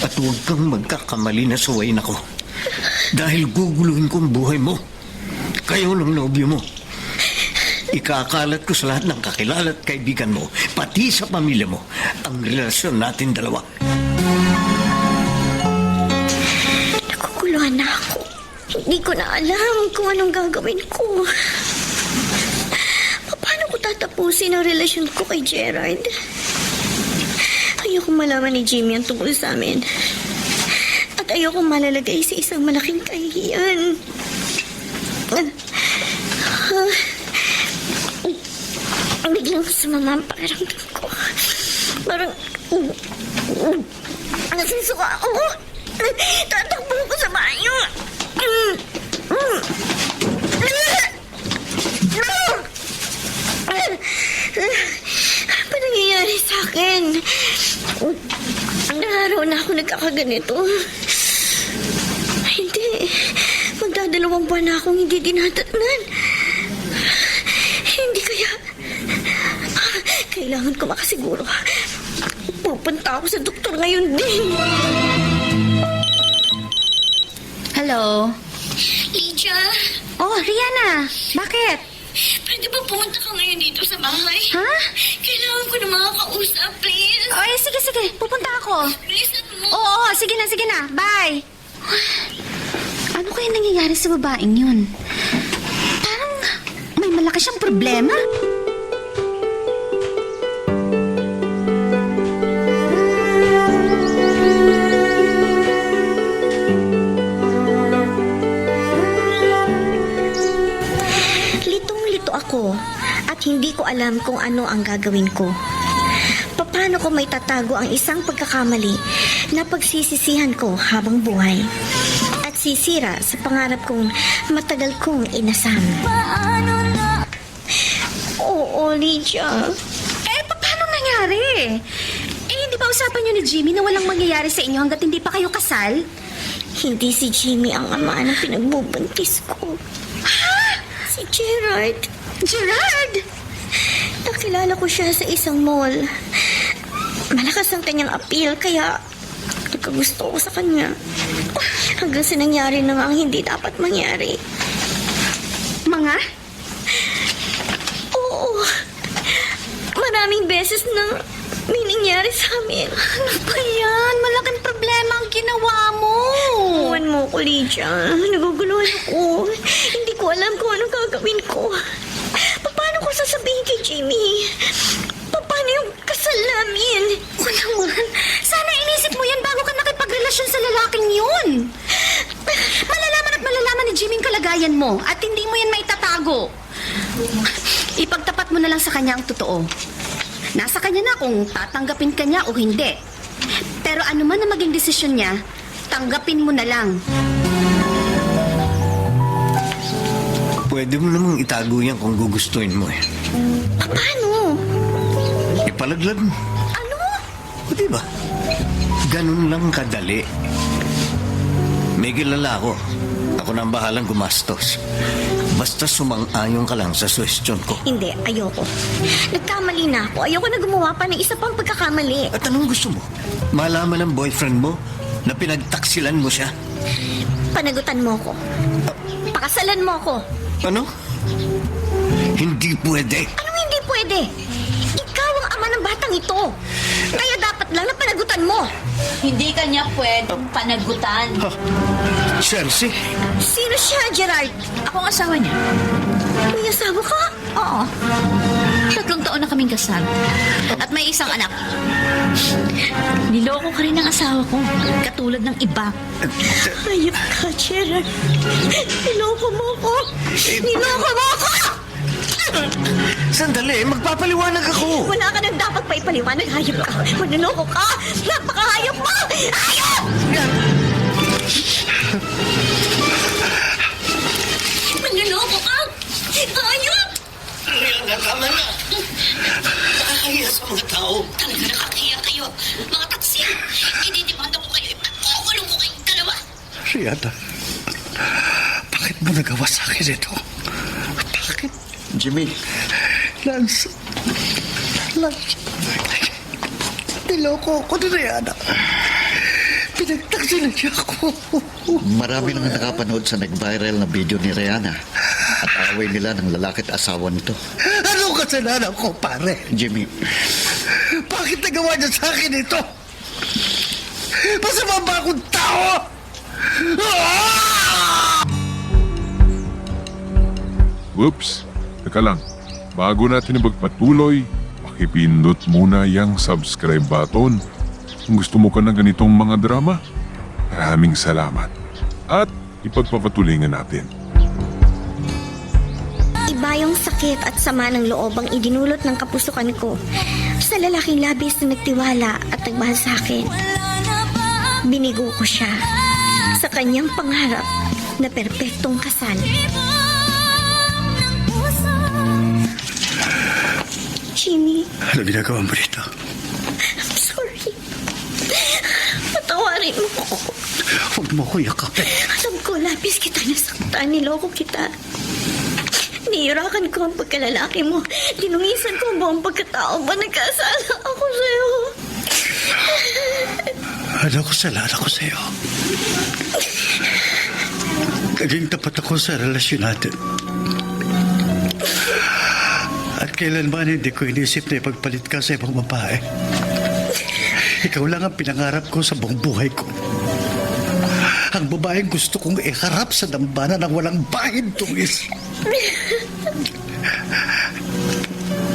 At huwag kang magkakamali na suwayin ako. Dahil guguluhin ko ang buhay mo. Kayo ng nobyo mo. Ikakalat ko sa lahat ng kakilala at kaibigan mo, pati sa pamilya mo, ang relasyon natin dalawa.
Naguguluhan na ako. Hindi ko na alam kung anong gagawin ko. Paano ko tatapusin ang relasyon ko kay Gerard? Ayoko malaman ni Jimmy ang tungkol sa amin. At ayoko malalagay sa isang malaking kahihiyan. Biglang sumama ang pakiramdam ko. Parang nasisuka ako. Tatakbo ko sa banyo. Ano nangyayari sa akin? Ang araw na ako nagkakaganito. Hindi. Magdadalawang buwan na akong hindi dinadatnan. Hindi kaya... Kailangan ko makasiguro. Pupunta ako sa doktor ngayon din.
Hello?
Lydia,
Oh, Rihanna. Bakit?
pwede ba pumunta ka ngayon dito sa bahay?
Ha?
Kailangan ko na makakausap, please.
Ay, sige. Pupunta ako.
Bilisan mo.
Oo, sige na. Bye. Ano kaya nangyayari sa babaeng yun? Parang may malaki siyang problema.
Litong-lito ako at hindi ko alam kung ano ang gagawin ko. Paano ko may tatago ang isang pagkakamali na pagsisisihan ko habang buhay at sisira sa pangarap kong matagal kong inasam. Oo, Lydia.
Paano nangyari? Hindi ba usapan niyo ni Jimmy na walang mangyayari sa inyo hanggat hindi pa kayo kasal?
Hindi si Jimmy ang ama ng pinagbubuntis ko.
Ha?
Si Gerard.
Gerard!
Nakilala ko siya sa isang mall. Malakas ang kanyang appeal, kaya nagkagusto ko sa kanya. Hanggang sa nangyari na nga ang hindi dapat mangyari.
Mga?
Oo. Maraming beses na may nangyari sa amin.
Ano ba yan? Malaking problema ang ginawa mo.
Tuwan mo ko, Lydia. Naguguluhan ako. Hindi ko alam kung anong gagawin ko. Paano ko sasabihin kay Jimmy? Paano yung kasal namin?
O naman, sana inisip mo yan bago ka nakipagrelasyon sa lalaking yun. Malalaman ni Jimmy ang kalagayan mo at hindi mo yan maitatago. Ipagtapat mo na lang sa kanya ang totoo. Nasa kanya na kung tatanggapin ka niya o hindi. Pero ano man ang maging desisyon niya, tanggapin mo na lang.
Pwede mo namang itago yan kung gugustuhin mo eh.
Paano?
Ipalaglag mo.
Ano?
O diba? Ganun lang kadali. May kilala ako. Ako na ang bahalang gumastos. Basta sumang-ayon ka lang sa suwestyon ko.
Hindi, ayoko. Nagkamali na ako. Ayoko na gumawa pa ng isa pang pagkakamali.
At anong gusto mo? Malaman ng boyfriend mo na pinagtaksilan mo siya?
Panagutan mo ko. Pakasalan mo ko.
Ano? Hindi pwede.
Anong hindi pwede? Ikaw ang ama ng batang ito. Kaya dapat lang na panagutan mo.
Hindi kanya pwedeng panagutan.
Chelsea?
Sino siya, Gerard?
Ako ang asawa niya.
May asawa ka?
Oo. 3 taon na kaming kasal. At may isang anak. Niloko ka rin ng asawa ko. Katulad ng iba.
Hayop ka, Gerard. Niloko mo ko. Niloko mo ko!
Sandali, magpapaliwanag ako.
Wala ka nang dapat pa ipaliwanag. Hayop ka. Manunoko ka. Napakahayop mo! Hayop! Manunoko ka! Hayop!
Rihanna, tama na. Nakakahiya sa mga tao.
Talaga nakakahiya kayo. Mga taksil. Ididimanda ko kayo. Ipakulong ko kayong dalawa.
Rihanna, bakit mo nagawa sa akin ito? Bakit?
Jimmy,
Lance, niloko ko ni Rihanna. Pinagtaksilan niya ako.
Marami nang nakapanood sa nag-viral na video ni Rihanna at away nila ng lalaki at asawa nito.
Ano kasalanan ko, pare?
Jimmy,
Bakit nagawa niya sa akin ito? Masama ba akong tao?
Whoops! Teka lang, bago natin magpatuloy, pakipindot muna yung subscribe button. Kung gusto mo ka ng ganitong mga drama, maraming salamat. At ipagpapatuloy nga natin.
Iba yung sakit at sama ng loob ang idinulot ng kapusukan ko sa lalaking labis na nagtiwala at nagmahal sa akin. Binigo ko siya sa kanyang pangarap na perpektong kasal. Jimmy,
Ano ginagawa mo rito?
I'm sorry. Patawarin mo ko.
Huwag mo ko yakapin.
Alam ko, labis kita nasaktan, niloko kita. Nihirakan ko ang pagkalalaki mo. Dinungisan ko ang buong pagkatao ba nagkasala ako sa'yo.
Ano kasalanan ko sa'yo? Naging tapat ako sa relasyon natin. At kailanman hindi ko inisip na ipagpalit ka sa ibang babae. Ikaw lang ang pinangarap ko sa buong buhay ko. Ang babaeng gusto kong iharap sa dambana ng walang bahid tungis.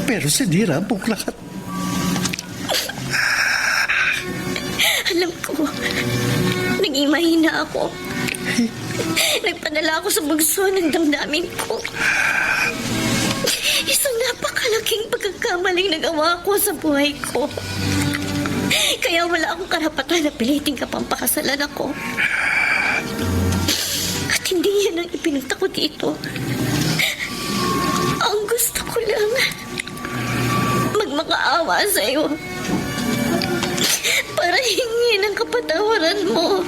Pero sinira mo lahat.
Alam ko, naging mahina ako. Nagpadala ako sa bugso ng damdamin ko. Isang napakalaking pagkakamaling nagawa ko sa buhay ko. Kaya wala akong karapatan na piliting kapampakasalan ako. At hindi yan ang ipinunta ko dito. Ang gusto ko lang, magmakaawa sa'yo. Para hingin ang kapatawaran mo.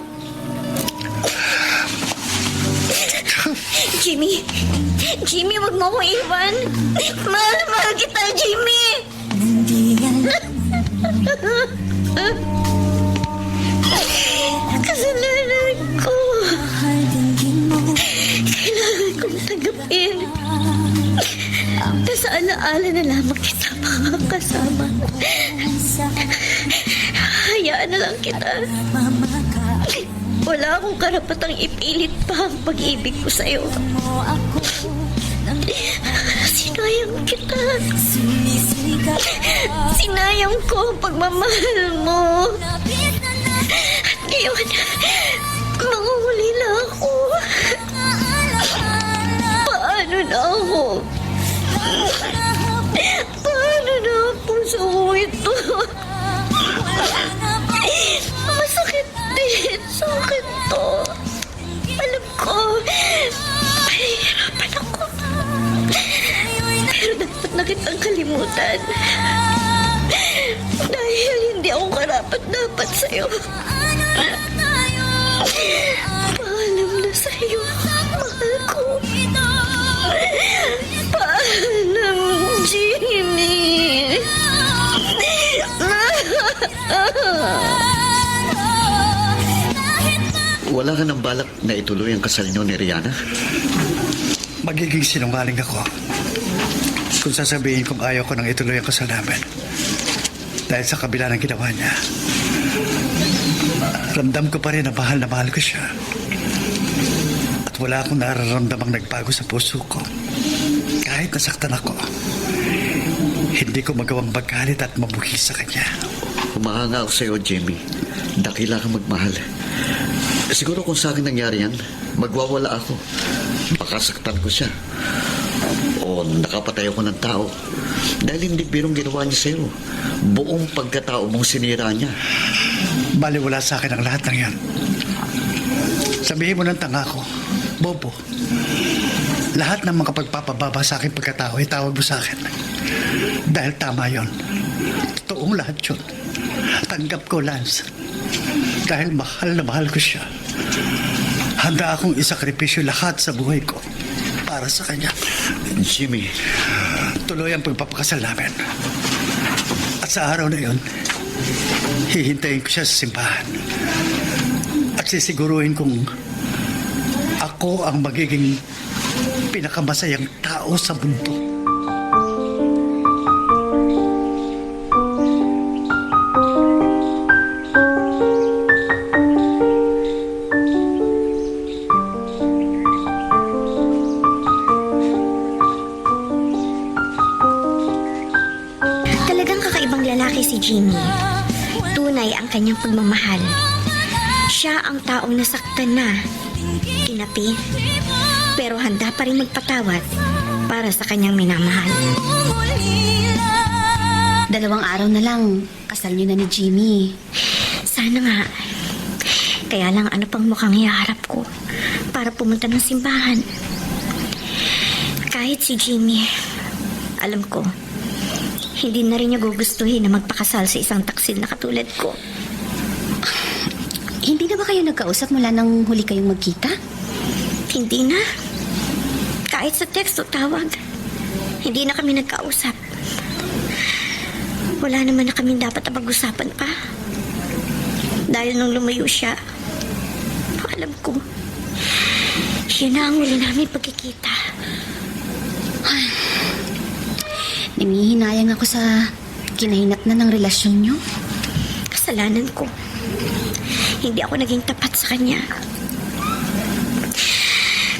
Jimmy! Jimmy, wag mo ko iwan! Mahal kita, Jimmy! Kasalanan ko. Kailangan kong tanggapin. Sa alaala na lamang kita makakasama. Hayaan na lang kita. Wala akong karapatang ipilit pa ang pag-ibig ko sa'yo. Sinayang kita. Sinayang ko ang pagmamahal mo. At ngayon, manguhuli na ako. Paano na ako? Paano na ako sa ito? Masakit din. Sakit to. Alam ko, mahihirapan ako. Pero dapat na kitang kalimutan. Dahil hindi ako karapat-dapat sa'yo. Paalam na sa'yo. Mahal ko. Paalam, Jimmy.
wala ka ng balak na ituloy ang kasal niyo ni Rihanna?
Magiging sinungaling ako kung sasabihin kong ayaw ko nang ituloy ang kasal namin. Dahil sa kabila ng ginawa niya, ramdam ko pa rin na mahal ko siya. At wala akong nararamdamang nagbago sa puso ko. Kahit nasaktan ako, hindi ko magawang magalit at mabuhi sa kanya.
Humahanga ako sa'yo, Jamie. Dakila ka magmahal. Siguro kung sa akin nangyari yan, magwawala ako. Makasaktan ko siya. O nakapatay ako ng tao. Dahil hindi birong ginawa niya sa'yo. Buong pagkatao mong sinira niya.
Baliwala sa akin ang lahat ng yan. Sabihin mo ng tanga ko, Bobo, lahat ng mga pagpapababa sa akin pagkatao, itawag mo sa akin. Dahil tama yon. Totoong lahat yun. Tanggap ko, Lance. Dahil mahal na mahal ko siya. Handa akong isakripisyo lahat sa buhay ko para sa kanya.
Jimmy.
Tuloy ang pagpapakasal namin. At sa araw na yon, hihintayin ko siya sa simbahan. At sisiguruhin kong ako ang magiging pinakamasayang tao sa mundo.
Talagang kakaibang lalaki si Jimmy. Tunay ang kanyang pagmamahal. Siya ang taong nasaktan na, inapi, pero handa pa rin magpatawad para sa kanyang minamahal.
2 araw na lang, kasal niyo na ni Jimmy.
Sana nga. Kaya lang ano pang mukhang iharap ko para pumunta ng simbahan. Kahit si Jimmy, alam ko, hindi na rin niya gugustuhin na magpakasal sa isang taksil na katulad ko.
Hindi na ba kayo nagkausap mula nang huli kayong magkita?
Hindi na. Kahit sa text o tawag, hindi na kami nagkausap. Wala naman na kami dapat na pag-usapan pa. Dahil nung lumayo siya, alam ko, siya na ang huli namin pagkikita.
Nanghihinayang ako sa kinahinatnan ng relasyon niyo.
Kasalanan ko. Hindi ako naging tapat sa kanya.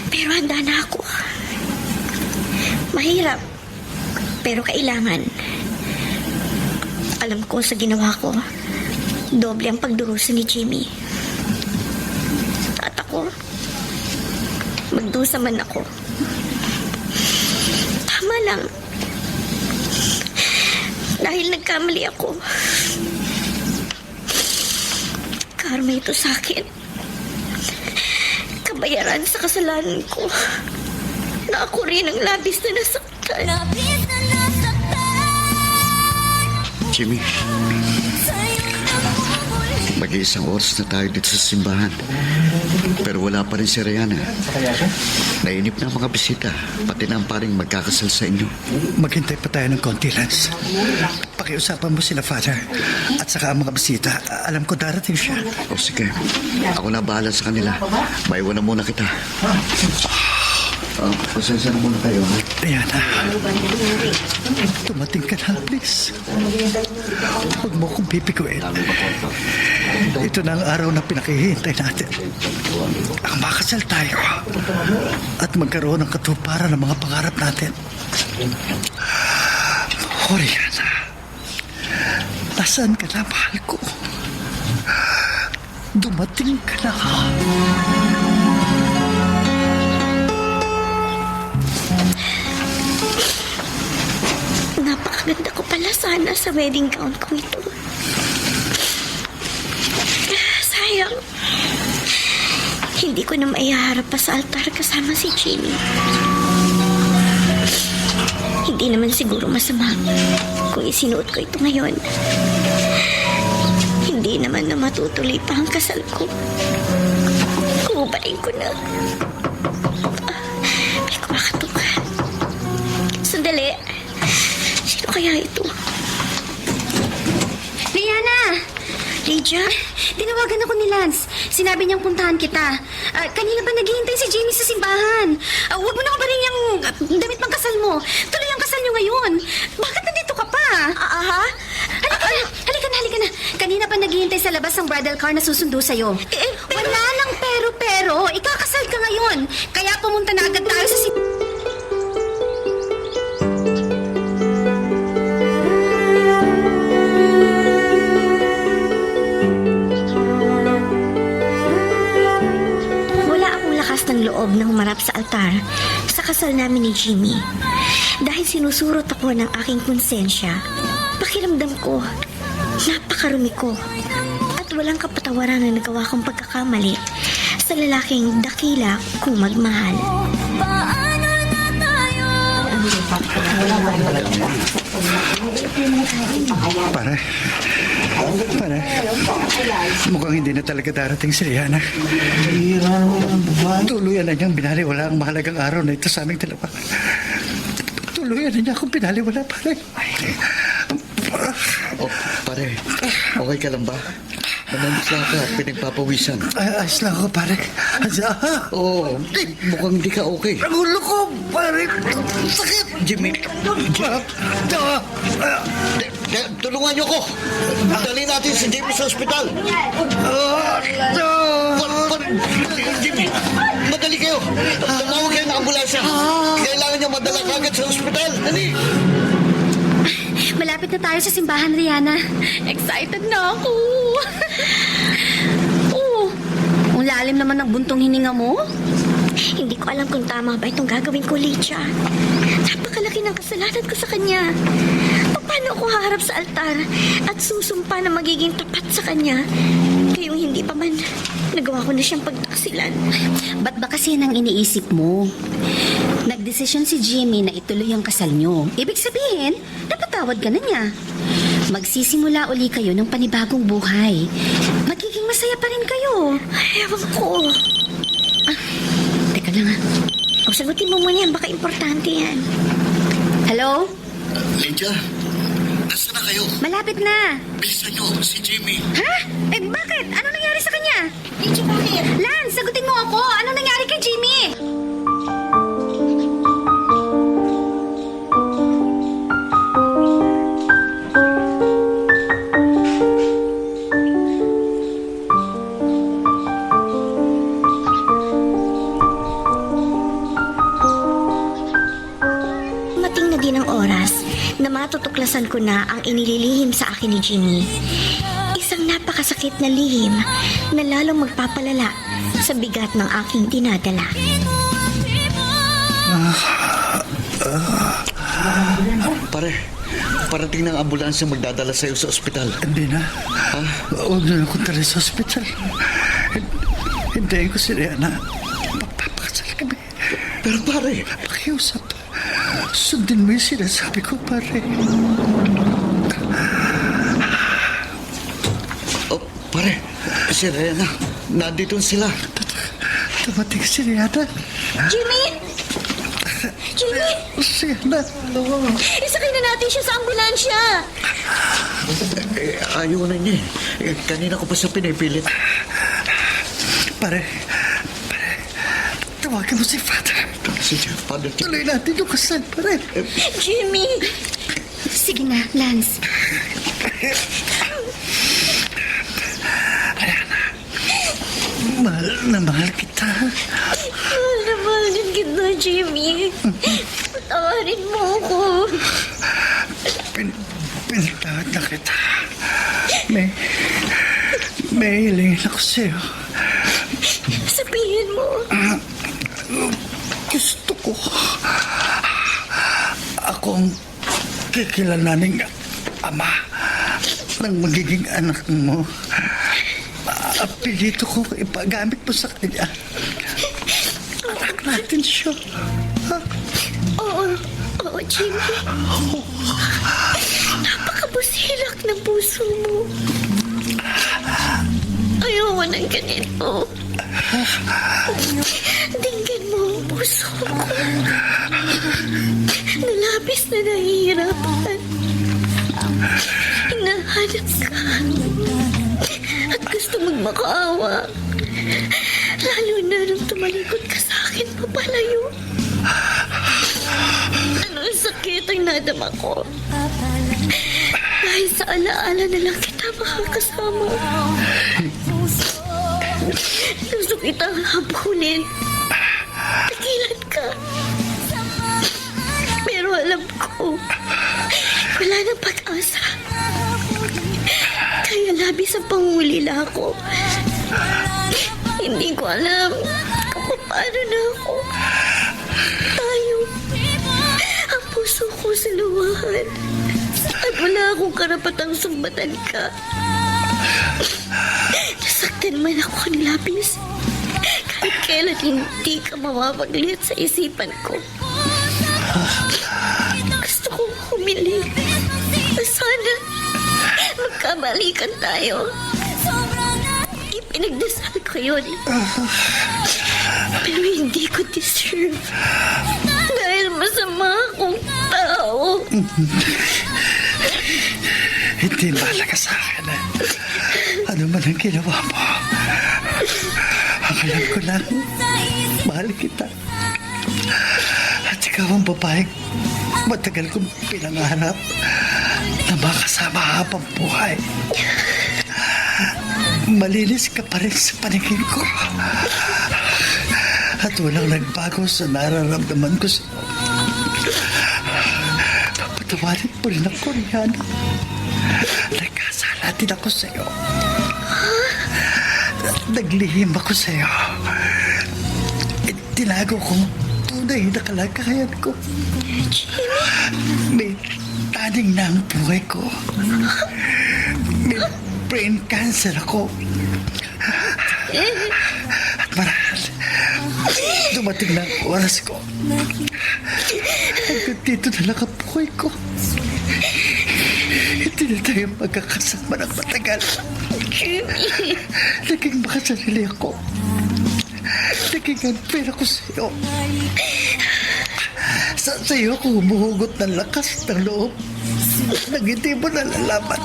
Pero handa na ako. Mahirap, pero kailangan. Alam ko sa ginawa ko, doble ang pagdurusa ni Jimmy. At ako, magdusa man ako. Tama lang. Dahil nagkamali ako. Karma ito sa akin. Kabayaran sa kasalanan ko. Na ako rin ang labis na nasaktan.
Jimmy, mag-iisang oras na tayo dito sa simbahan. Pero wala pa rin si Rihanna. Nainip na ang mga bisita, pati na ang paring magkakasal sa inyo.
Maghintay pa tayo ng konti, Lance. Pakiusapan mo sila, Father. At saka ang mga bisita, alam ko darating siya.
O sige, ako na bahala sa kanila. Maiwan na muna kita. Pasensya na muna kayo, ha?
Rihanna, tumating ka na, please. Huwag mo akong pipikuin. Ito na ang araw na pinakihintay natin. Ang makasal tayo at magkaroon ng katuparan ng mga pangarap natin. Oh, Rihanna, nasaan ka na, mahal ko? Dumating ka na.
Napakaganda ko pala sana sa wedding gown ko ito. Sayang. Hindi ko na maiharap pa sa altar kasama si Jimmy. Hindi naman siguro masama kung isinuot ko ito ngayon. Hindi naman na matutuloy pa ang kasal ko. Kumabalin ko na. May kumakatok. Sandali. Sino kaya ito?
Rihanna!
Lydia?
Tinawagan ako ni Lance. Sinabi niyang puntahan kita. Kanina ba naghihintay si Jimmy sa simbahan? Huwag mo na kabarin yung damit pang kasal mo. Tuloy ang kasal niyo ngayon. Bakit nandito ka pa? Halika na. Kanina pa naghihintay sa labas ang bridal car na susundo sa'yo. Wala lang pero. Ikakasal ka ngayon. Kaya pumunta na agad tayo sa
ng loob na humarap sa altar sa kasal namin ni Jimmy. Dahil sinusurot ako ng aking konsensya, pakiramdam ko, napakarumi ko, at walang kapatawaran na nagawa kong pagkakamali sa lalaking dakila kong magmahal.
Pare, mukhang hindi na talaga darating si Rihanna. Tuluyan na niyang binaliwala ang mahalagang araw na ito sa aming dalawa. Tuluyan na niya akong binaliwala, pare.
Oh, pare, okay ka lang ba? Mananitla ka, pinagpapawisan.
Ayos lang ako, pare.
Oo, mukhang hindi ka okay.
Ang ulo ko, pare. Sakit.
Jimmy, tulungan niyo ko. Dali natin si Jimmy sa ospital. Jimmy, madali kayo. Tumawag kayo ng ambulansya. Kailangan niya madala kagad sa ospital. Dali.
Malapit na tayo sa simbahan, Rihanna. Excited na ako. Ang lalim naman ng buntong hininga mo.
Hindi ko alam kung tama ba itong gagawin ko, Lydia. Napakalaki ng kasalanan ko sa kanya. Paano ako haharap sa altar at susumpa na magiging tapat sa kanya? Kayong hindi pa man nagawa ko na siyang pagtaksilan.
Ba't ba kasi nang iniisip mo? Nagdesisyon si Jimmy na ituloy ang kasal nyo. Ibig sabihin, napatawad ka na niya. Magsisimula uli kayo ng panibagong buhay. Magiging masaya pa rin kayo.
Ay, ewan ko.
Teka lang
O, sagutin mo muna yan. Baka importante yan.
Hello?
Lydia, nasa na kayo?
Malapit na.
Bisa niyo, si Jimmy.
Ha? Eh, bakit? Ano nangyari sa kanya? Lydia, bakit? Lance, sagutin mo ako. Ano nangyari kay Jimmy?
Mating na din ang oras na matutuklasan ko na ang inililihim sa akin ni Jimmy. Isang napakasakit na lihim na lalong magpapalala sa bigat ng aking dinadala.
Pare, parating ng ambulansya magdadala sa'yo sa ospital.
Hindi na. Huwag na akong tala sa hospital. Hintayin ko si Rihanna. Magpapakasal kami.
Pero pare,
Pakiusap. Sundin mo yung sinasabi ko, pare.
oh, pare, si Rena, nandito sila.
Dumating si Rihanna.
Jimmy! Jimmy!
Si Rihanna.
Isakay na natin siya sa ambulansya!
Ayaw na niya eh. Kanina ko pa siya pinipilit.
Pare, tawagan mo si Father.
Si Father,
Tuloy natin yung kasal, pare.
Jimmy!
Sige na, Lance.
Mahal na mahal kita.
Mahal na mahal din kita, Jimmy. Patawarin mo ako.
Pinatawad na kita. May hilingin ako sa'yo.
Sabihin mo.
Gusto ko akong kikilalaning ama ng magiging anak mo. Apelito ko ipagamit mo sa kanya. Anak natin siya.
Oo, Jimmy. Napakabusilak ng puso mo. Ayoko ng ganito. Tingnan mo ang puso ko. Nalabis na nahihirapan. Hinahanap ka. At gusto magmakaawa. Lalo na nung tumalikod ka sa akin papalayo. Ano ang sakit ang nadama ko. Dahil sa alaala na lang kita makakasama. Gusto kitang habulin. Takilan ka. Pero alam ko, wala nang pag-asa. Kaya labis ang pangulila ko. Hindi ko alam kung paano na ako. Tayo. Ang puso ko sa luwahan. At wala akong karapatang sumbatan ka. Nasaktan man ako ni Lapis. Kahit kailan hindi ka mawawaglit sa isipan ko. Gusto kong humiling. Sana magkabalikan tayo. Ipinagdasal ko yun. Pero hindi ko deserve. Dahil masama akong tao.
Hindi mahalaga sa akin. Ano Ano man ang ginawa mo, ang alam ko lang, mahal kita. At ikaw ang babaeng matagal kong pinangarap na makasama habang buhay. Malinis ka pa rin sa paningin ko. At walang nagbago sa nararamdaman ko sa iyo. Papatawarin mo rin ako, Rihanna. Nagkasala din ako sa iyo. Naglihim ako sa iyo. Tinago kong tunay na kalagayan ko. May taning na ang buhay ko. May brain cancer ako. At marahil, dumating na ang oras ko. Hanggang dito na lang ang buhay ko. Hindi na tayo magkakasama ng matagal. Naging makasarili ako. Naging unfair ako sa'yo. Sa'yo ako humuhugot ng lakas ng loob nang hindi mo nalalaman.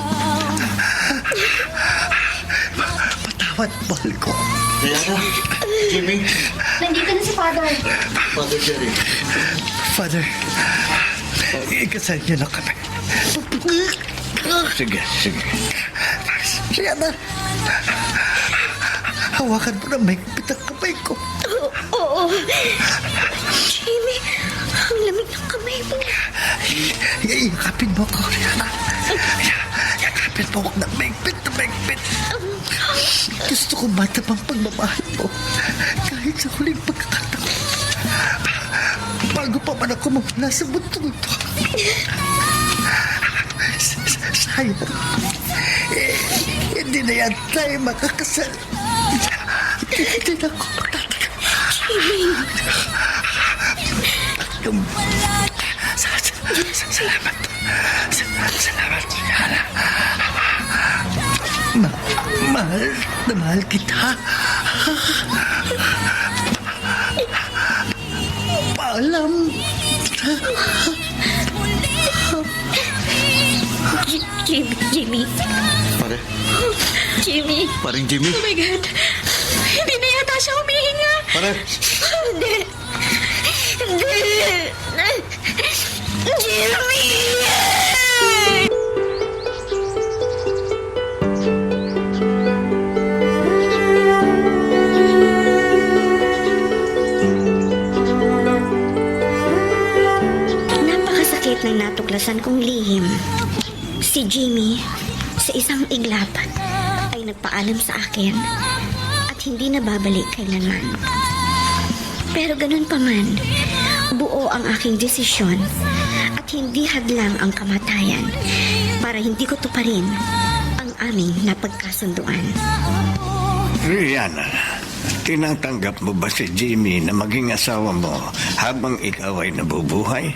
Patawad, mahal ko.
Diana, Jimmy,
Nandito na si Father.
Father Jerry.
Father, ikasal niyo na kami.
Sige, sige.
Rihanna, hawakan mo na mahigpit ang kamay ko.
Oo. Jimmy, ang lamig ng kamay mo.
Yakapin mo ako, Rihanna. Yakapin mo ako na mahigpit na mahigpit. Gusto ko matabang pagmamahal mo kahit sa huling pagkakataon. Bago pa man ako mawala sa mundo ito. Sayang. Hindi na yan tayo makakasal. Hindi na ako magtatagal. Salamat. Salamat, Rihanna. Mahal na mahal kita. Paalam.
Jimmy.
Pare,
Jimmy.
paring Jimmy.
Oh my God. Hindi na yata siya humihinga.
Pare,
Hindi. Jimmy! Napakasakit ng natuklasan kong lihim. Si Jimmy, sa isang iglap, ay nagpaalam sa akin at hindi na babalik kailanman. Pero ganun pa man, buo ang aking desisyon at hindi hadlang ang kamatayan para hindi ko tuparin ang aming napagkasunduan.
Rihanna, tinatanggap mo ba si Jimmy na maging asawa mo habang ikaw ay nabubuhay?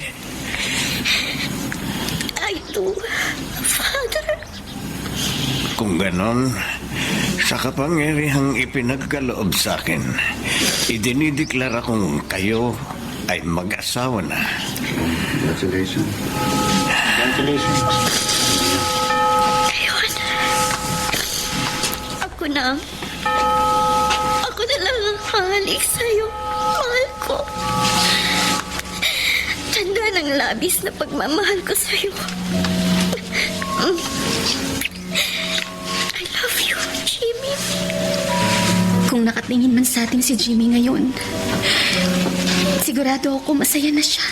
I do, Father.
Kung ganon, sa kapangyarihang ipinagkaloob sa akin, idinideklara kong kayo ay mag-asawa na.
congratulations.
Ngayon, ako na lang ang halik sa'yo, mahal ko. Tanda ng labis na pagmamahal ko sa'yo. I love you, Jimmy.
Kung nakatingin man sa atin si Jimmy ngayon, sigurado ako masaya na siya.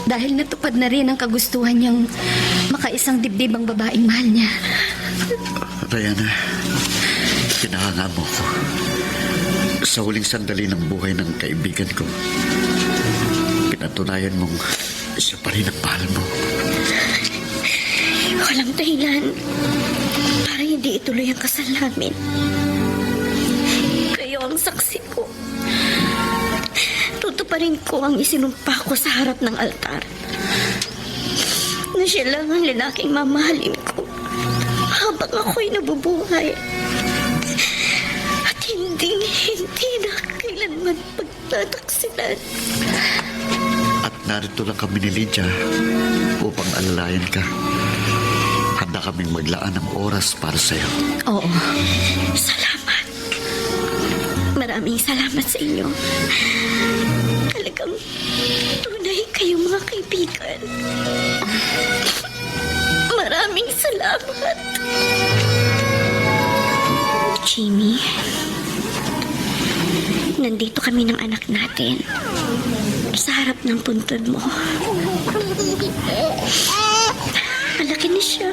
Dahil natupad na rin ang kagustuhan niyang makaisang dibdib ang babaeng mahal niya.
Rihanna, pinahanga mo ko. Sa huling sandali ng buhay ng kaibigan ko, pinatunayan mong siya pa rin ang mahal mo.
Walang dahilan para hindi ituloy ang kasal namin. Kayo ang saksi ko. Tutuparin ko ang isinumpa ko sa harap ng altar. Na siya lang ang lalaking mamahalin ko habang ako'y nabubuhay. At hindi na kailanman pagtataksilan.
At narito lang kami ni Lydia upang alalayan ka. Handa handa kaming maglaan ng oras para sa'yo.
Oo. Salamat. Maraming salamat sa inyo. Talagang tunay kayong mga kaibigan. Maraming salamat. Jimmy, nandito kami ng anak natin. Sa harap ng puntod mo. Malaki na siya.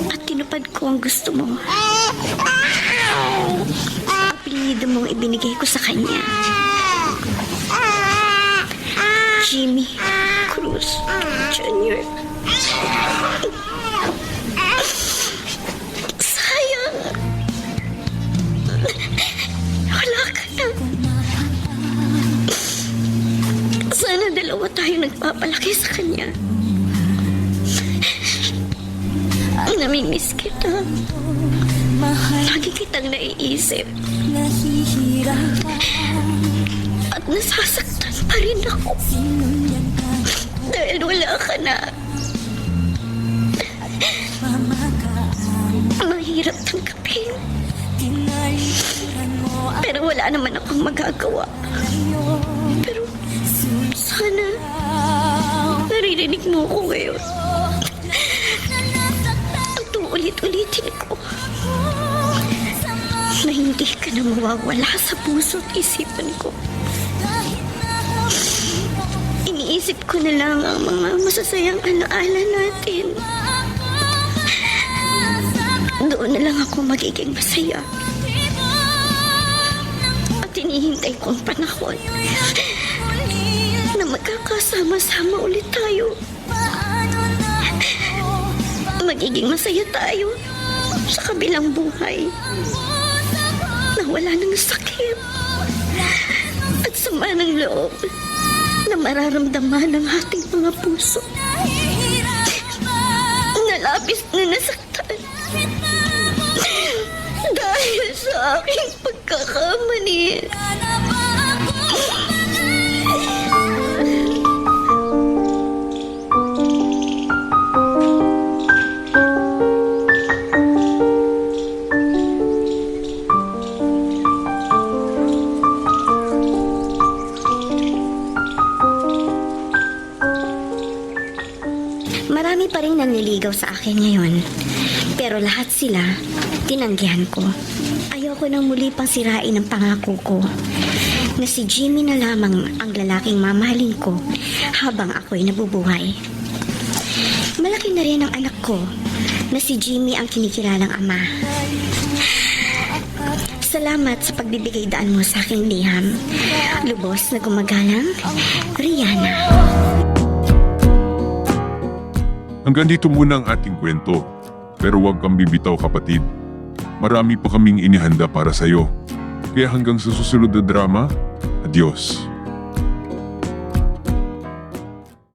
At tinupad ko ang gusto mo. Apelyido mong ibinigay ko sa kanya. Jimmy Cruz Jr. Sayang. Wala ka na. Sana dalawa tayo nagpapalaki sa kanya. Namimiss kita. Lagi kitang naiisip. At nasasaktan pa rin ako. Dahil wala ka na. Mahirap tanggapin. Pero wala naman akong magagawa. Pero sana naririnig mo ako ngayon. At ulit-ulitin ko na hindi ka na mawawala sa puso't isipan ko. Iniisip ko na lang ang mga masasayang alaala natin. Doon na lang ako magiging masaya. At hinihintay ko ang panahon na magkakasama-sama ulit tayo. Magiging masaya tayo sa kabilang buhay. Na wala ng sakit at sama ng loob na mararamdaman ng ating mga puso na labis na nasaktan dahil sa aking pagkakamali. Marami pa rin nanliligaw sa akin ngayon. Pero lahat sila, tinanggihan ko. Ayoko nang muli pang sirain ang pangako ko na si Jimmy na lamang ang lalaking mamahalin ko habang ako'y nabubuhay. Malaki na rin ang anak ko na si Jimmy ang kinikilalang ama. Salamat sa pagbibigay daan mo sa aking liham. Lubos na gumagalang, Rihanna.
Hanggang dito muna ang ating kwento. Pero huwag kang bibitaw, kapatid. Marami pa kaming inihanda para sa'yo. Kaya hanggang sa susunod na drama, adios.